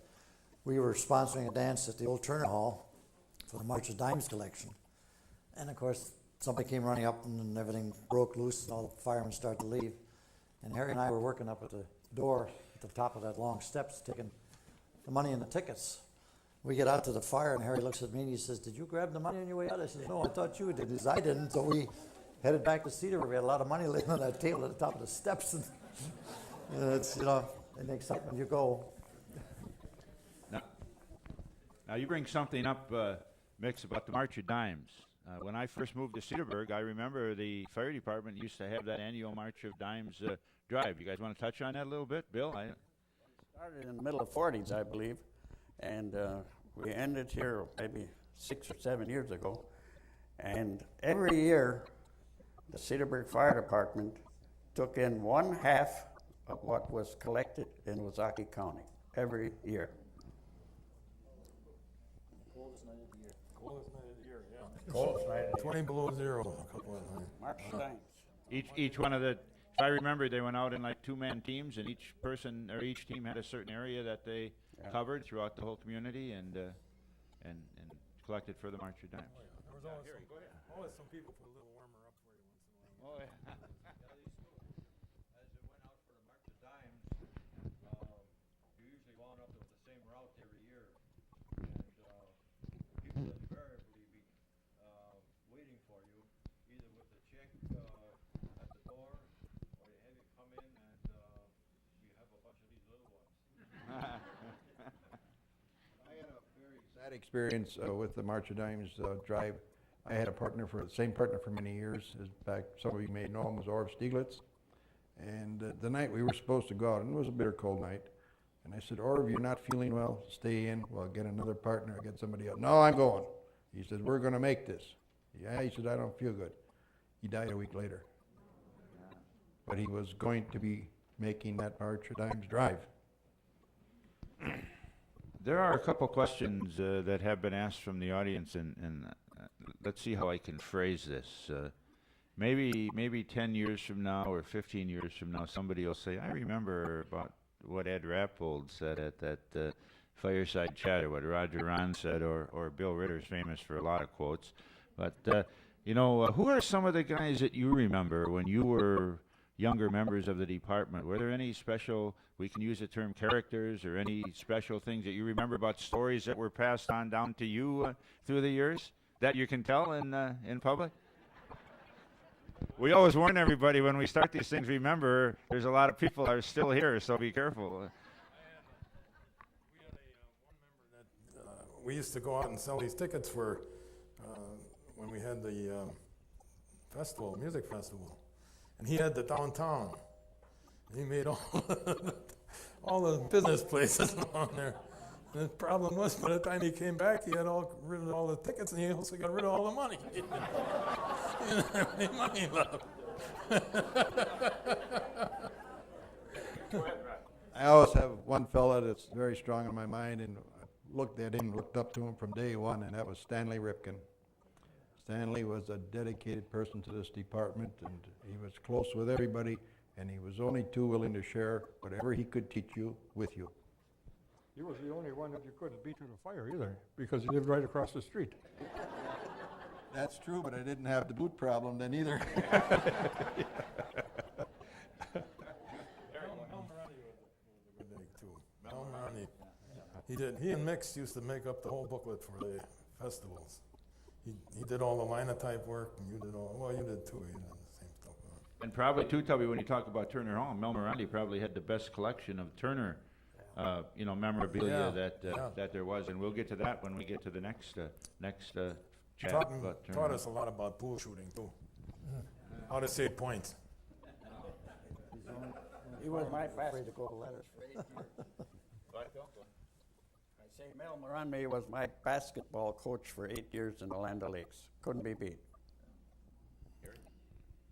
we were sponsoring a dance at the old Turner Hall for the March of Dimes collection. And of course, somebody came running up and everything broke loose and all the firemen started to leave. And Harry and I were working up at the door at the top of that long steps taking the money and the tickets. We get out to the fire, and Harry looks at me and he says, "Did you grab the money on your way out?" I said, "No, I thought you did." He says, "I didn't." So we headed back to Cedarburg. We had a lot of money laying on that table at the top of the steps. And it's, in the excitement you go. Now you bring something up, Mix, about the March of Dimes. When I first moved to Cedarburg, I remember the fire department used to have that annual March of Dimes drive. You guys want to touch on that a little bit, Bill? Started in the middle of 40s, I believe, and we ended here maybe 6 or 7 years ago. And every year, the Cedarburg Fire Department took in 1/2 of what was collected in Wazaki County every year. Coldest night of the year, yeah. Coldest night of the 20 below zero a couple of nights. March times. Each one of the, if I remember, they went out in like two-man teams, and each person or each team had a certain area that they covered throughout the whole community, and collected for the March of Dimes. There was always some people put a little warmer up for you once in a while. Oh yeah. As it went out for the March of Dimes, you usually wound up with the same route every year. And people would invariably be waiting for you, either with a check at the door, or they have you come in and you have a bunch of these little ones. I had a very sad experience with the March of Dimes drive. I had a partner for the same partner for many years. As back, some of you may know him, was Orv Stieglitz. And the night we were supposed to go out, and it was a bitter cold night. And I said, Orv, you're not feeling well. Stay in. Well, get another partner. Get somebody else. No, I'm going. He said, we're going to make this. Yeah, he said, I don't feel good. He died a week later. But he was going to be making that March of Dimes drive. There are a couple questions that have been asked from the audience, and let's see how I can phrase this. Maybe 10 years from now or 15 years from now, somebody will say, I remember about what Ed Rappold said at that Fireside chat, or what Roger Ron said, or Bill Ritter's famous for a lot of quotes. But, who are some of the guys that you remember when you were younger members of the department? Were there any special, we can use the term characters, or any special things that you remember about stories that were passed on down to you through the years that you can tell in public? We always warn everybody when we start these things, remember, there's a lot of people that are still here, so be careful. We had one member that we used to go out and sell these tickets for when we had the festival, music festival. And he had the downtown. He made all the business places on there. And the problem was, by the time he came back, he had rid of all the tickets, and he also got rid of all the money. He didn't have any money left. I always have one fella that's very strong in my mind, and looked at him, looked up to him from day one, and that was Stanley Ripken. Stanley was a dedicated person to this department, and he was close with everybody, and he was only too willing to share whatever he could teach you with you. He was the only one that you couldn't beat to the fire either, because he lived right across the street. That's true, but I didn't have the boot problem then either. Mel Moroney, he and Mix used to make up the whole booklet for the festivals. He did all the linotype work, and you did you did too. You did the same stuff. And probably too, Tubby, when you talk about Turner Hall, Mel Morandi probably had the best collection of Turner, memorabilia that there was, and we'll get to that when we get to the next chat about Turner. Taught us a lot about pool shooting too. How to save points. He was my basketball letters. I say Mel Moroney was my basketball coach for 8 years in the Land O'Lakes. Couldn't be beat. I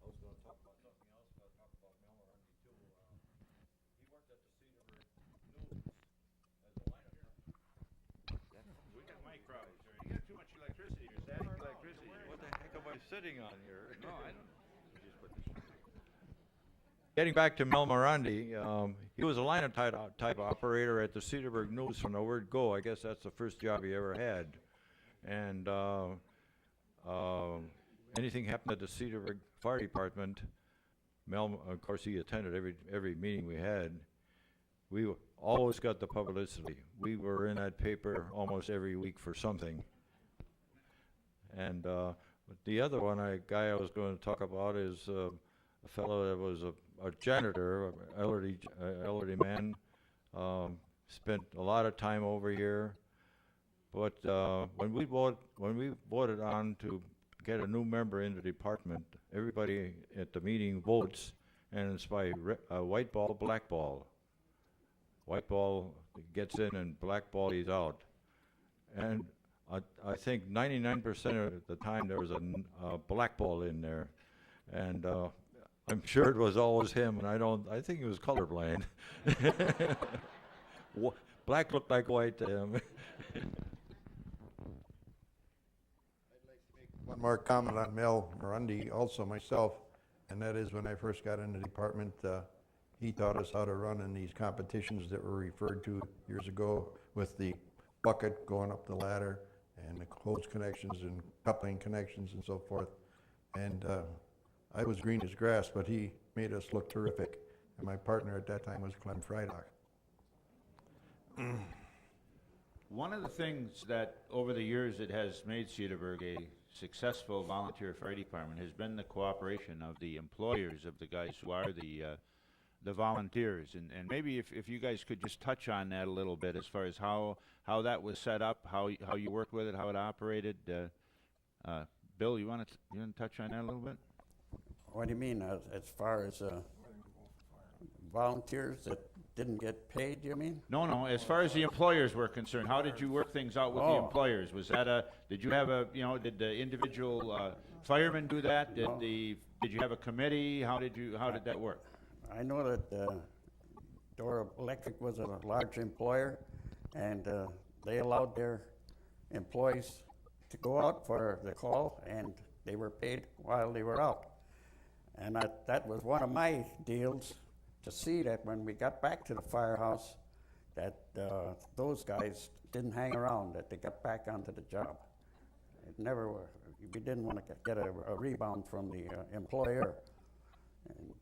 was going to talk about something else, but I'll talk about Mel Moroney too. He worked at the Cedarburg News as a liner. We got mic problems here. You got too much electricity. You're static electricity. What the heck am I sitting on here? No, I don't. Just put this. Getting back to Mel Morandi, he was a linotype operator at the Cedarburg News from the word go. I guess that's the first job he ever had. And anything happened at the Cedarburg Fire Department, Mel, of course, he attended every meeting we had. We always got the publicity. We were in that paper almost every week for something. And the other guy I was going to talk about is a fellow that was a janitor, an elderly man, spent a lot of time over here. But when we voted on to get a new member in the department, everybody at the meeting votes, and it's by white ball, black ball. White ball gets in and black ball is out. And I think 99% of the time there was a black ball in there. And I'm sure it was always him, and I think he was colorblind. Black looked like white to him. One more comment on Mel Morundy, also myself, and that is when I first got in the department, he taught us how to run in these competitions that were referred to years ago with the bucket going up the ladder and the hose connections and coupling connections and so forth. And I was green as grass, but he made us look terrific. And my partner at that time was Clem Frydock. One of the things that over the years it has made Cedarburg a successful volunteer fire department has been the cooperation of the employers of the guys who are the volunteers. And maybe if you guys could just touch on that a little bit as far as how that was set up, how you worked with it, how it operated. Bill, you want to touch on that a little bit? What do you mean, as far as volunteers that didn't get paid, you mean? No, as far as the employers were concerned, how did you work things out with the employers? Was that did you have did the individual firemen do that? Did you have a committee? How did that work? I know that Dora Electric was a large employer, and they allowed their employees to go out for the call, and they were paid while they were out. And that was one of my deals, to see that when we got back to the firehouse, that those guys didn't hang around, that they got back onto the job. It never, we didn't want to get a rebound from the employer. And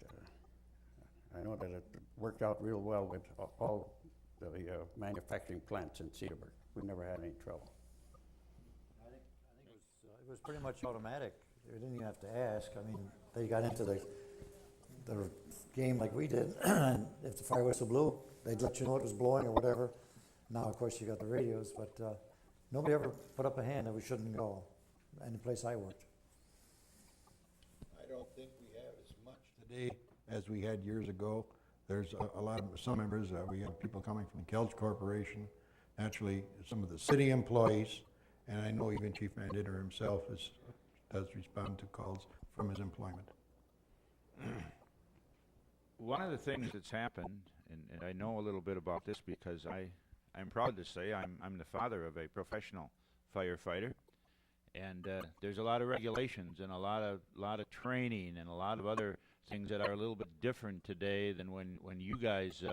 I know that it worked out real well with all the manufacturing plants in Cedarburg. We never had any trouble. I think it was pretty much automatic. They didn't even have to ask. I mean, they got into the game like we did, and if the fire whistle blew, they'd let you know it was blowing or whatever. Now, of course, you got the radios, but nobody ever put up a hand that we shouldn't go, any place I worked. I don't think we have as much today as we had years ago. There's a lot of, some members, we have people coming from Kelch Corporation, naturally some of the city employees, and I know even Chief Manditer himself does respond to calls from his employment. One of the things that's happened, and I know a little bit about this because I'm proud to say I'm the father of a professional firefighter, and there's a lot of regulations and a lot of training and a lot of other things that are a little bit different today than when you guys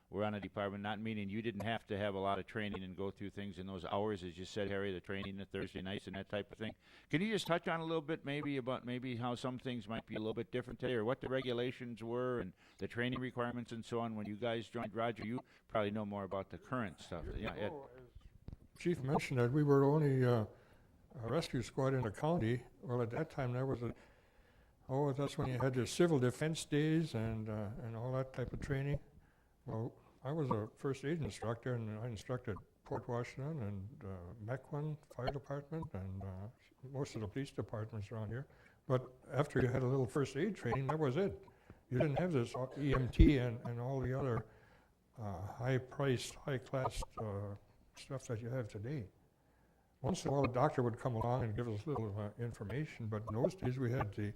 were on a department, not meaning you didn't have to have a lot of training and go through things in those hours, as you said, Harry, the training the Thursday nights and that type of thing. Can you just touch on a little bit about how some things might be a little bit different today, or what the regulations were and the training requirements and so on when you guys joined? Roger, you probably know more about the current stuff. Yeah, Ed. Chief mentioned that we were only a rescue squad in the county. Well, at that time there was that's when you had your civil defense days and all that type of training. Well, I was a first aid instructor, and I instructed Port Washington and Mequon Fire Department and most of the police departments around here. But after you had a little first aid training, that was it. You didn't have this EMT and all the other high-priced, high-class stuff that you have today. Once in a while, a doctor would come along and give us a little information, but in those days we had the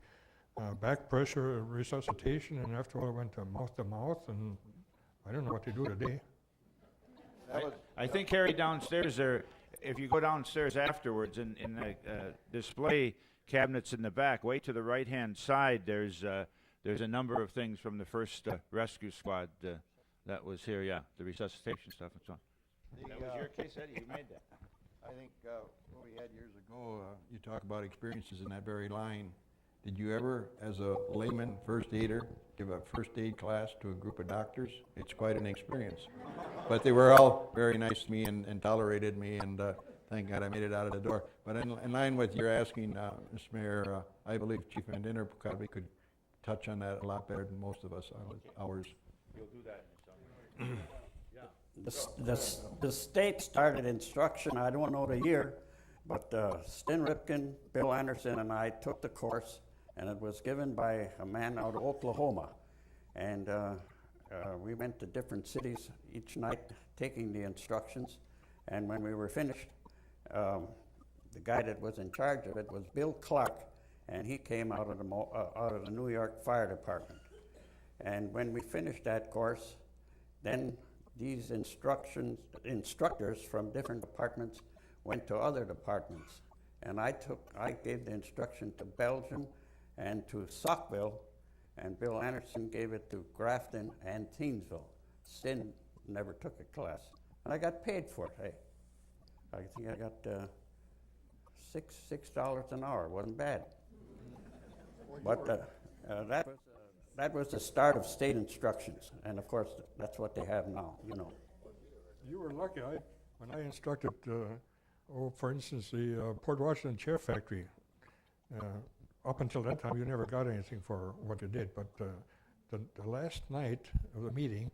back pressure resuscitation, and after all, it went to mouth, and I don't know what they do today. I think, Harry, downstairs there, if you go downstairs afterwards in the display cabinets in the back, way to the right-hand side, there's a number of things from the first rescue squad that was here, the resuscitation stuff and so on. That was your case, Eddie? You made that. I think what we had years ago, you talk about experiences in that very line. Did you ever, as a layman first aider, give a first aid class to a group of doctors? It's quite an experience. But they were all very nice to me and tolerated me, and thank God I made it out of the door. But in line with your asking, Mr. Mayor, I believe Chief Manditer probably could touch on that a lot better than most of us ours. You'll do that in The state started instruction, I don't know the year, but Sten Ripken, Bill Anderson, and I took the course, and it was given by a man out of Oklahoma. And we went to different cities each night taking the instructions, and when we were finished, the guy that was in charge of it was Bill Clark, and he came out of the New York Fire Department. And when we finished that course, then these instructors from different departments went to other departments, And I gave the instruction to Belgium and to Saukville, and Bill Anderson gave it to Grafton and Thiensville. Sin never took a class. And I got paid for it, hey. I think I got $6 an hour, wasn't bad. But that was the start of state instructions, and of course, that's what they have now, you know. You were lucky. When I instructed, for instance, the Port Washington Chair Factory, up until that time, you never got anything for what you did. But the last night of the meeting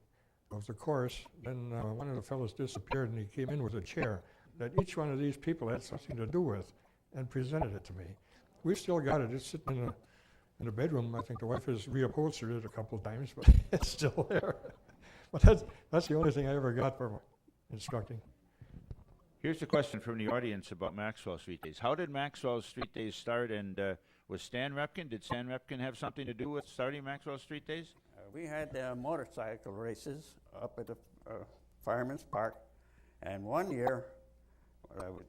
of the course, then one of the fellows disappeared, and he came in with a chair that each one of these people had something to do with, and presented it to me. We've still got it. It's sitting in the bedroom. I think the wife has reupholstered it a couple of times, but it's still there. But that's the only thing I ever got for instructing. Here's a question from the audience about Maxwell Street Days. How did Maxwell Street Days start, and was Stan Repkin? Did Stan Repkin have something to do with starting Maxwell Street Days? We had motorcycle races up at the Fireman's Park, and one year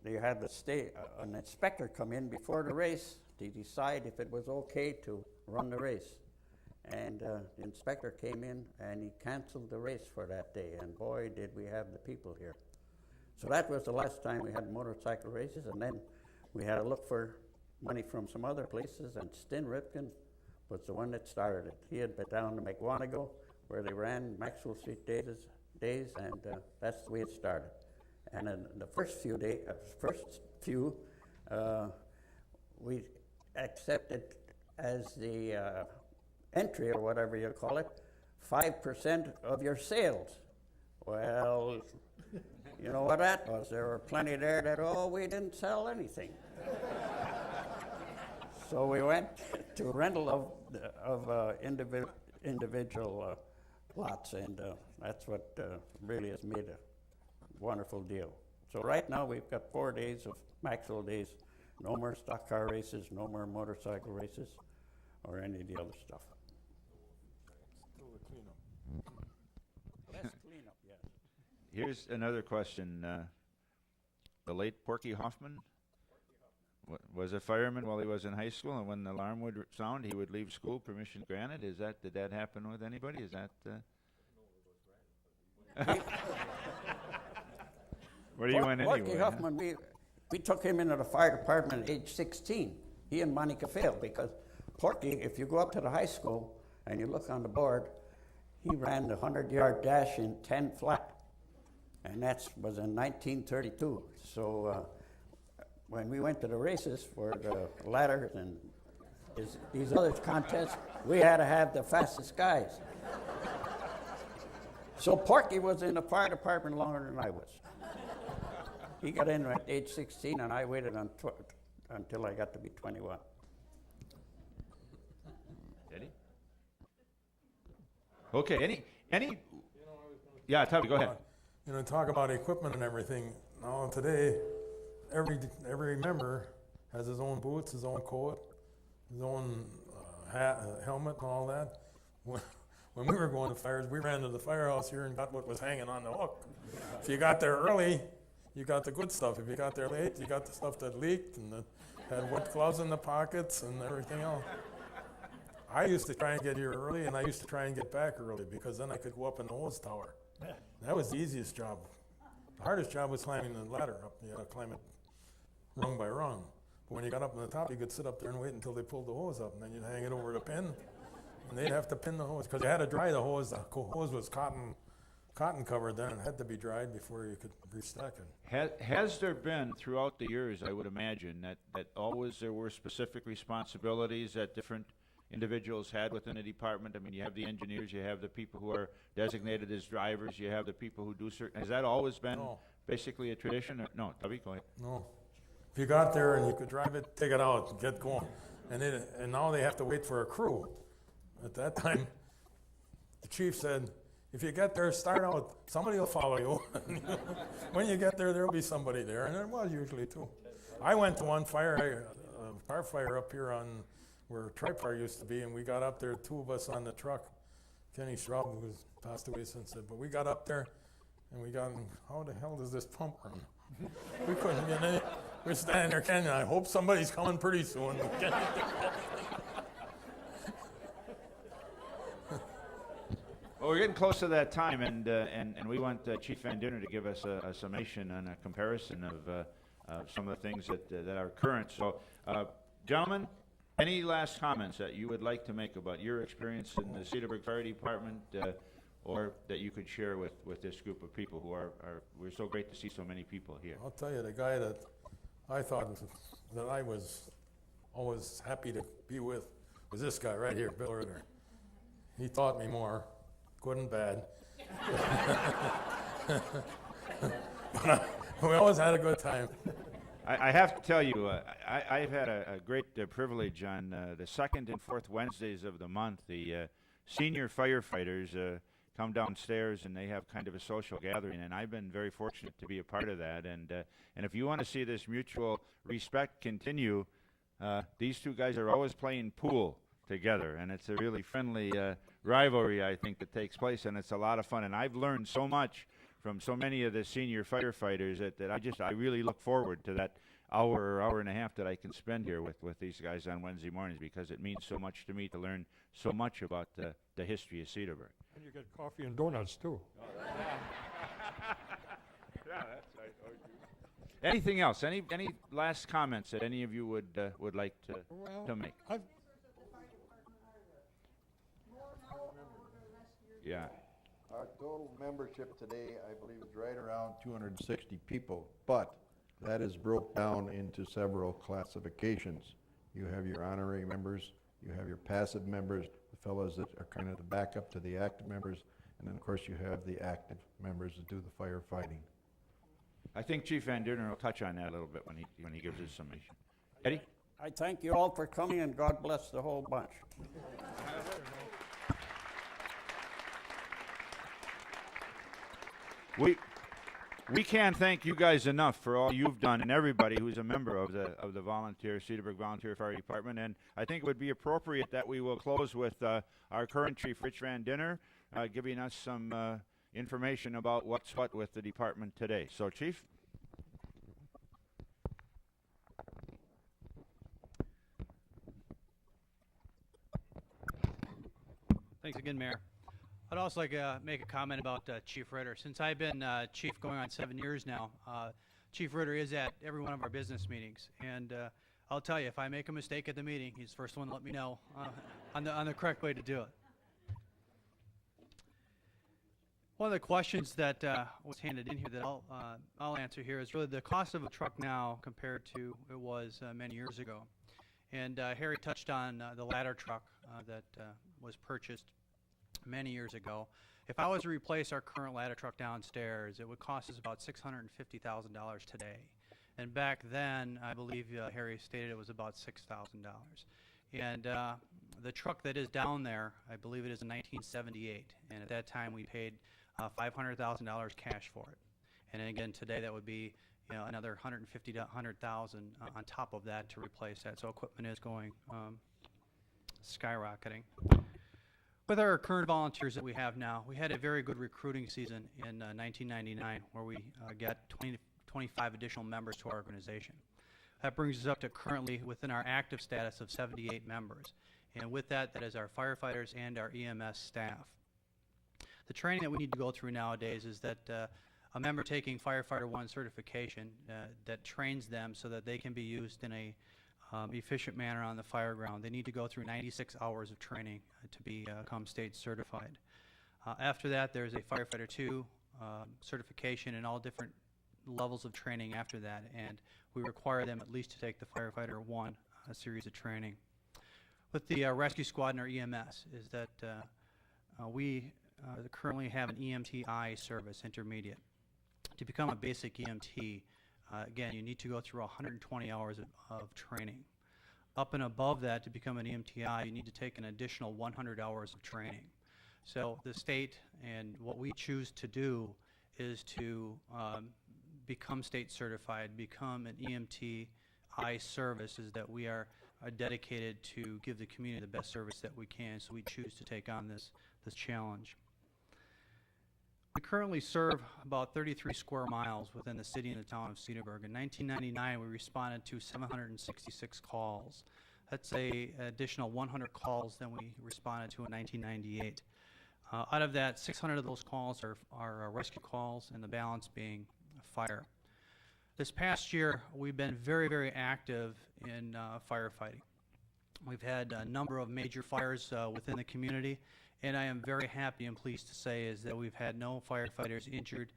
they had an inspector come in before the race to decide if it was okay to run the race. And the inspector came in and he canceled the race for that day, and boy did we have the people here. So that was the last time we had motorcycle races, and then we had to look for money from some other places, and Stan Ripken was the one that started it. He had been down to McWanago where they ran Maxwell Street days, and that's the way it started. And in the first few, we accepted as the entry, or whatever you call it, 5% of your sales. Well, you know what that was. There were plenty there that, we didn't sell anything. So we went to rental of individual lots, and that's what really has made a wonderful deal. So right now we've got 4 days of Maxwell Days. No more stock car races, no more motorcycle races, or any of the other stuff. Still the cleanup. Less cleanup, yes. Here's another question. The late Porky Hoffman was a fireman while he was in high school, and when the alarm would sound, he would leave school, permission granted. Did that happen with anybody? Is that? Where do you went anyway? Porky Huffman, we took him into the fire department at age 16. He and Monica failed because Porky, if you go up to the high school and you look on the board, he ran the 100-yard dash in 10 flat. And that was in 1932. So when we went to the races for the ladders and these other contests, we had to have the fastest guys. So Porky was in the fire department longer than I was. He got in at age 16, and I waited until I got to be 21. Eddie? Okay, any? Yeah, Tommy, go ahead. Talk about equipment and everything. Now today, every member has his own boots, his own coat, his own hat, helmet, and all that. When we were going to fires, we ran to the firehouse here and got what was hanging on the hook. If you got there early, you got the good stuff. If you got there late, you got the stuff that leaked and that had wet gloves in the pockets and everything else. I used to try and get here early, and I used to try and get back early because then I could go up in the hose tower. That was the easiest job. The hardest job was climbing the ladder up. You had to climb it rung by rung. But when you got up on the top, you could sit up there and wait until they pulled the hose up, and then you'd hang it over the pin, and they'd have to pin the hose because you had to dry the hose. The hose was cotton covered then. It had to be dried before you could restack it. Has there been throughout the years, I would imagine, that always there were specific responsibilities that different individuals had within a department? I mean, you have the engineers, you have the people who are designated as drivers, you have the people who do certain. Has that always been basically a tradition? Or, no, Tubby, go ahead. No. If you got there and you could drive it, take it out, and get going. And now they have to wait for a crew. At that time, the chief said, if you get there, start out, somebody will follow you. When you get there, there'll be somebody there, and there was usually too. I went to one car fire up here on where Tripar used to be, and we got up there, 2 of us on the truck. Kenny Schraub, who's passed away since then, but we got up there, and we got, how the hell does this pump run? We couldn't get any, We're standing there, Ken, and I hope somebody's coming pretty soon. Well, we're getting close to that time, and we want Chief Van Dinner to give us a summation and a comparison of some of the things that are current. So, gentlemen, any last comments that you would like to make about your experience in the Cedarburg Fire Department, or that you could share with this group of people who we're so great to see so many people here? I'll tell you, the guy that I thought that I was always happy to be with was this guy right here, Bill Ritter. He taught me more, good and bad. But we always had a good time. I have to tell you, I've had a great privilege on the second and fourth Wednesdays of the month. The senior firefighters come downstairs and they have kind of a social gathering, and I've been very fortunate to be a part of that. And if you want to see this mutual respect continue, these two guys are always playing pool together, and it's a really friendly rivalry, I think, that takes place, and it's a lot of fun. And I've learned so much from so many of the senior firefighters that I really look forward to that hour or hour and a half that I can spend here with these guys on Wednesday mornings, because it means so much to me to learn so much about the history of Cedarburg. And you get coffee and donuts too. Yeah, that's right. Anything else? Any last comments that any of you would like to make? Yeah. Our total membership today, I believe, is right around 260 people, but that is broke down into several classifications. You have your honorary members, you have your passive members, the fellows that are kind of the backup to the active members, and then of course you have the active members that do the firefighting. I think Chief Van Dinner will touch on that a little bit when he gives his summation. Eddie? I thank you all for coming, and God bless the whole bunch. We can't thank you guys enough for all you've done, and everybody who's a member of the Cedarburg Volunteer Fire Department. And I think it would be appropriate that we will close with our current Chief, Rich Van Dinner, giving us some information about what's what with the department today. So, Chief. Thanks again, Mayor. I'd also like to make a comment about Chief Ritter. Since I've been chief going on 7 years now, Chief Ritter is at every one of our business meetings. And I'll tell you, if I make a mistake at the meeting, he's the first one to let me know on the correct way to do it. One of the questions that was handed in here that I'll answer here is really the cost of a truck now compared to it was many years ago. And Harry touched on the ladder truck that was purchased many years ago. If I was to replace our current ladder truck downstairs, it would cost us about $650,000 today. And back then, I believe Harry stated it was about $6,000. And the truck that is down there, I believe it is a 1978. And at that time, we paid $500,000 cash for it. And again, today that would be another $150,000 to $100,000 on top of that to replace that. So equipment is going skyrocketing. With our current volunteers that we have now, we had a very good recruiting season in 1999 where we got 25 additional members to our organization. That brings us up to currently within our active status of 78 members. And with that, that is our firefighters and our EMS staff. The training that we need to go through nowadays is that a member taking Firefighter 1 certification that trains them so that they can be used in a efficient manner on the fire ground. They need to go through 96 hours of training to become state certified. After that, there's a Firefighter 2 certification and all different levels of training after that, and we require them at least to take the Firefighter 1 series of training. With the rescue squad and our EMS is that we currently have an EMTI service intermediate. To become a basic EMT, again, you need to go through 120 hours of training. Up and above that, to become an EMTI, you need to take an additional 100 hours of training. So the state and what we choose to do is to become state certified, become an EMTI service, is that we are dedicated to give the community the best service that we can, so we choose to take on this challenge. We currently serve about 33 square miles within the city and the town of Cedarburg. In 1999, we responded to 766 calls. That's an additional 100 calls than we responded to in 1998. Out of that, 600 of those calls are rescue calls, and the balance being fire. This past year, we've been very, very active in firefighting. We've had a number of major fires within the community, and I am very happy and pleased to say is that we've had no firefighters injured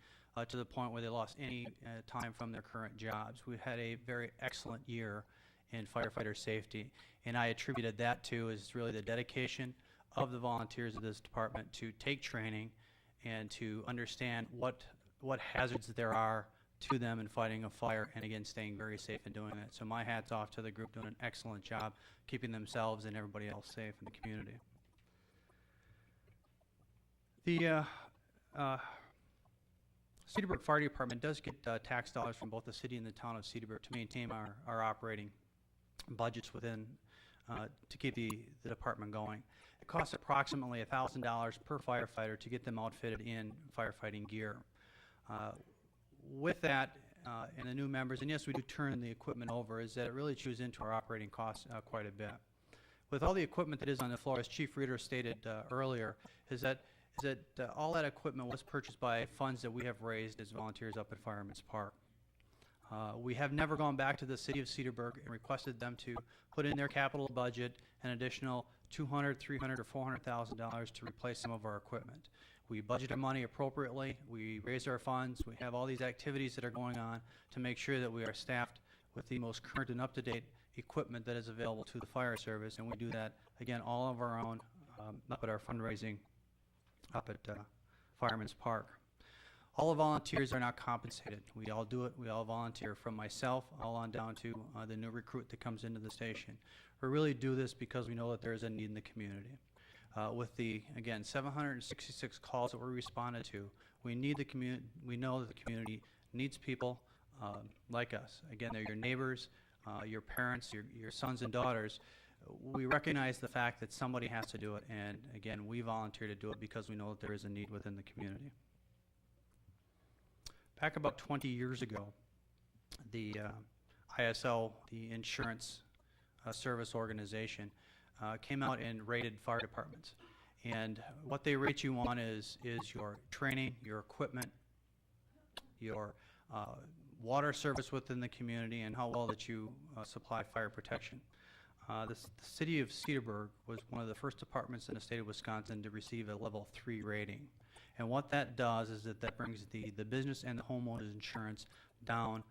to the point where they lost any time from their current jobs. We've had a very excellent year in firefighter safety, and I attributed that to is really the dedication of the volunteers of this department to take training and to understand what hazards there are to them in fighting a fire, and again staying very safe in doing that. So my hat's off to the group doing an excellent job keeping themselves and everybody else safe in the community. The Cedarburg Fire Department does get tax dollars from both the city and the town of Cedarburg to maintain our operating budgets within to keep the department going. It costs approximately $1,000 per firefighter to get them outfitted in firefighting gear. With that and the new members, and yes, we do turn the equipment over, is that it really chews into our operating costs quite a bit. With all the equipment that is on the floor, as Chief Reeder stated earlier, is that all that equipment was purchased by funds that we have raised as volunteers up at Fireman's Park. We have never gone back to the city of Cedarburg and requested them to put in their capital budget an additional $200,000, $300,000, or $400,000 to replace some of our equipment. We budget our money appropriately, we raise our funds, we have all these activities that are going on to make sure that we are staffed with the most current and up-to-date equipment that is available to the fire service, and we do that, again, all of our own up at our fundraising up at Fireman's Park. All the volunteers are not compensated. We all do it, we all volunteer, from myself all on down to the new recruit that comes into the station. We really do this because we know that there is a need in the community. With the, again, 766 calls that were responded to, we need the community. We know that the community needs people like us. Again, they're your neighbors, your parents, your sons and daughters. We recognize the fact that somebody has to do it, and again, we volunteer to do it because we know that there is a need within the community. Back about 20 years ago, the ISO, the insurance service organization, came out and rated fire departments. And what they rate you on is your training, your equipment, your water service within the community, and how well that you supply fire protection. The city of Cedarburg was one of the first departments in the state of Wisconsin to receive a level 3 rating. And what that does is that brings the business and the homeowner's insurance down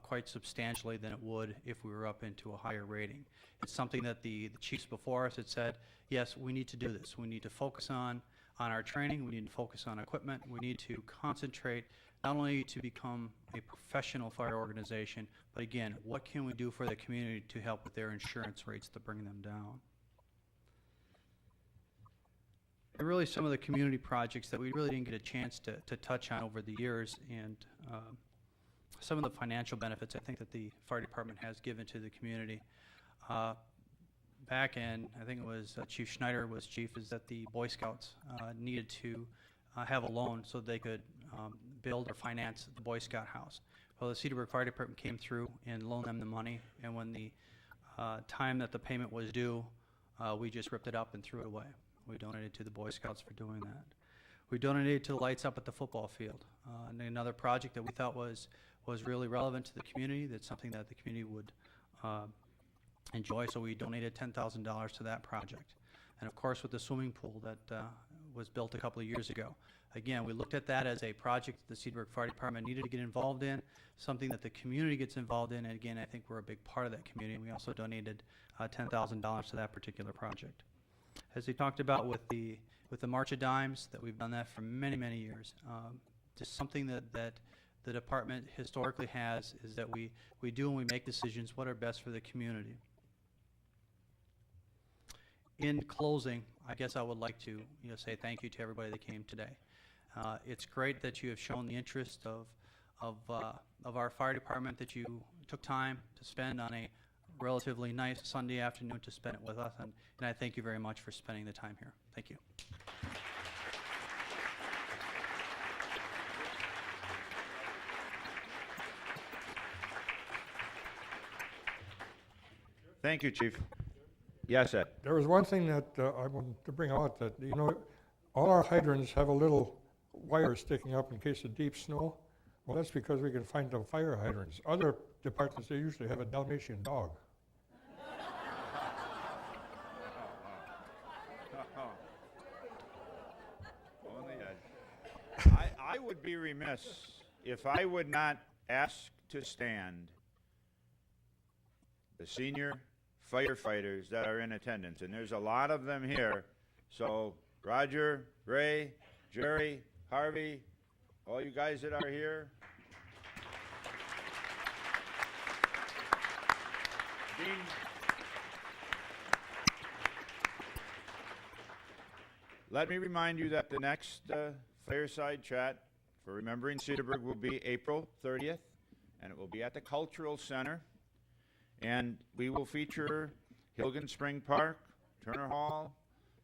quite substantially than it would if we were up into a higher rating. It's something that the chiefs before us had said, yes, we need to do this. We need to focus on our training, we need to focus on equipment, we need to concentrate not only to become a professional fire organization, but again, what can we do for the community to help with their insurance rates to bring them down? And really some of the community projects that we really didn't get a chance to touch on over the years, and some of the financial benefits I think that the fire department has given to the community. Back in, I think it was Chief Schneider was chief, is that the Boy Scouts needed to have a loan so they could build or finance the Boy Scout house. Well, the Cedarburg Fire Department came through and loaned them the money, and when the time that the payment was due, we just ripped it up and threw it away. We donated to the Boy Scouts for doing that. We donated to the lights up at the football field. And another project that we thought was really relevant to the community, that's something that the community would enjoy, so we donated $10,000 to that project. And of course with the swimming pool that was built a couple of years ago. Again, we looked at that as a project the Cedarburg Fire Department needed to get involved in, something that the community gets involved in, and again, I think we're a big part of that community. We also donated $10,000 to that particular project. As we talked about with the March of Dimes, that we've done that for many, many years. Just something that the department historically has is that we do and we make decisions what are best for the community. In closing, I guess I would like to say thank you to everybody that came today. It's great that you have shown the interest of our fire department, that you took time to spend on a relatively nice Sunday afternoon to spend it with us, and I thank you very much for spending the time here. Thank you. Thank you, Chief. Yes, Ed. There was one thing that I wanted to bring out, that, you know, all our hydrants have a little wire sticking up in case of deep snow. Well, that's because we can find the fire hydrants. Other departments, they usually have a Dalmatian dog. Only I would be remiss if I would not ask to stand the senior firefighters that are in attendance, and there's a lot of them here. So Roger, Ray, Jerry, Harvey, all you guys that are here. Dean. Let me remind you that the next Fireside chat for Remembering Cedarburg will be April 30th, and it will be at the Cultural Center. And we will feature Hilgen Spring Park, Turner Hall,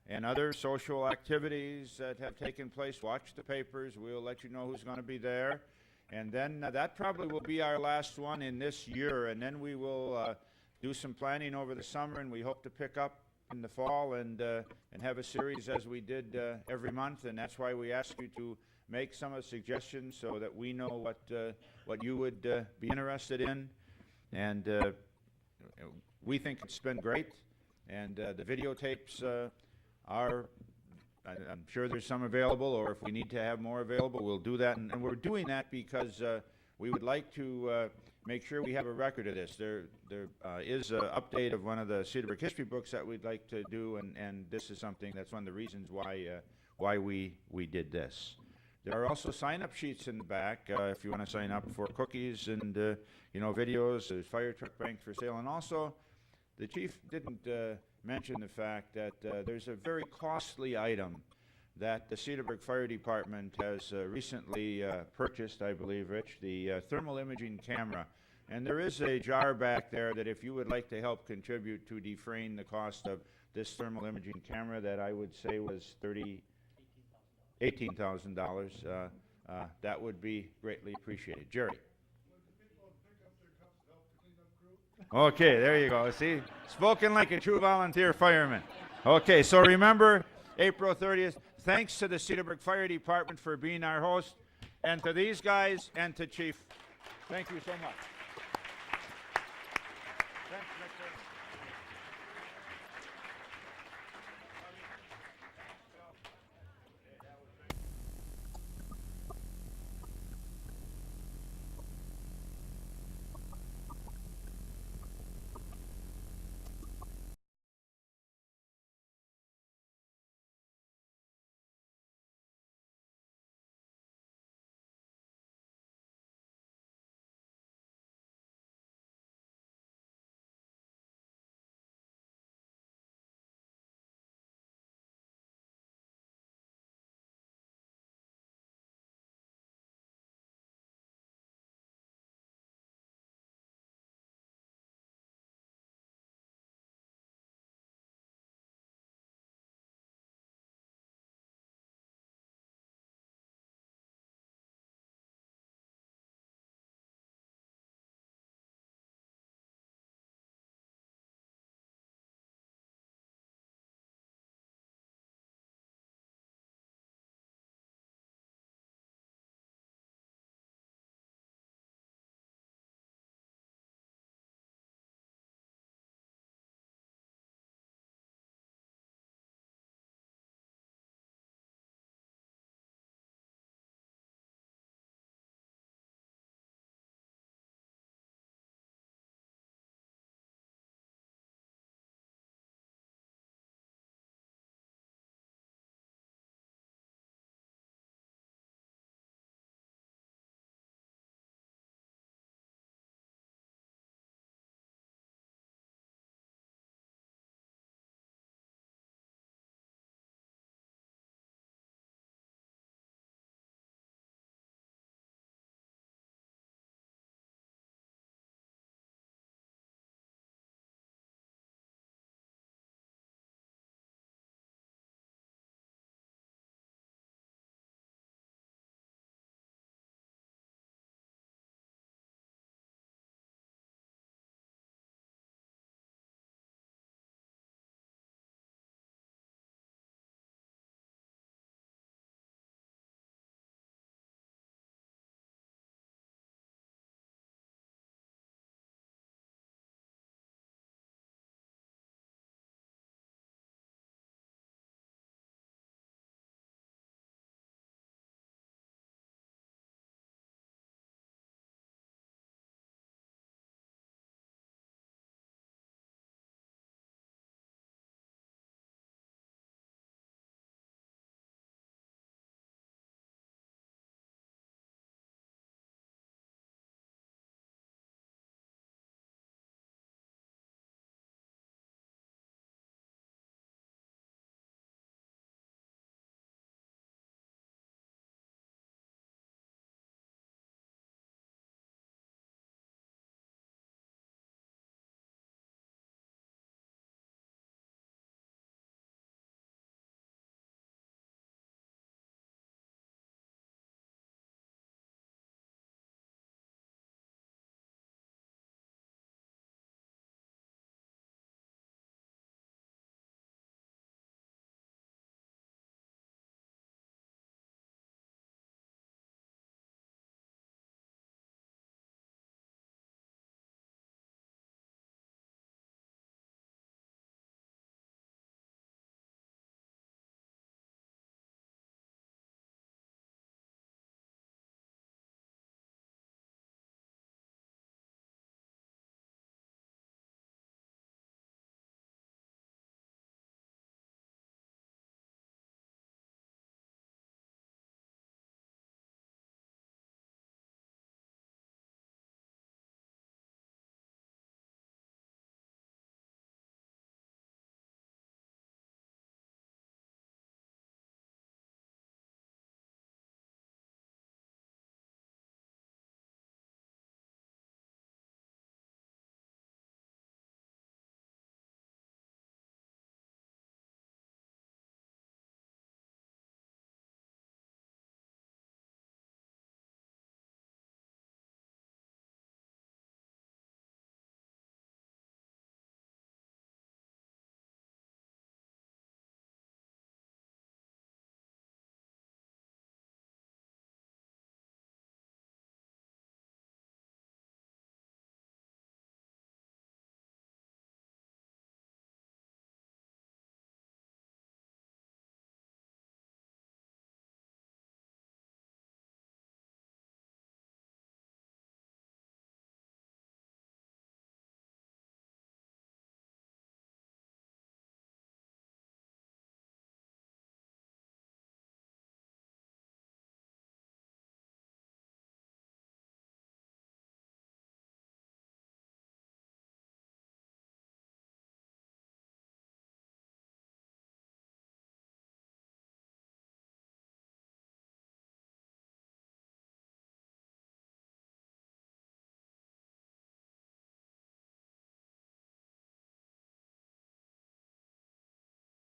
and other social activities that have taken place. Watch the papers. We'll let you know who's going to be there. And then that probably will be our last one in this year. And then we will do some planning over the summer, and we hope to pick up in the fall and have a series as we did every month. And that's why we ask you to make some of the suggestions so that we know what you would be interested in. And we think it's been great. And the videotapes are, I'm sure there's some available, or if we need to have more available, we'll do that. And we're doing that because we would like to make sure we have a record of this. There is an update of one of the Cedarburg history books that we'd like to do, and this is something that's one of the reasons why we did this. There are also sign-up sheets in the back if you want to sign up for cookies and videos. There's fire truck banks for sale, and also the chief didn't mention the fact that there's a very costly item that the Cedarburg Fire Department has recently purchased, I believe, Rich, the thermal imaging camera. And there is a jar back there that if you would like to help contribute to defraying the cost of this thermal imaging camera, that I would say was $18,000, that would be greatly appreciated. Jerry. Okay, there you go. See, spoken like a true volunteer fireman. Okay, so remember, April 30th, thanks to the Cedarburg Fire Department for being our host, and to these guys, and to Chief. Thank you so much. Thanks, Victor.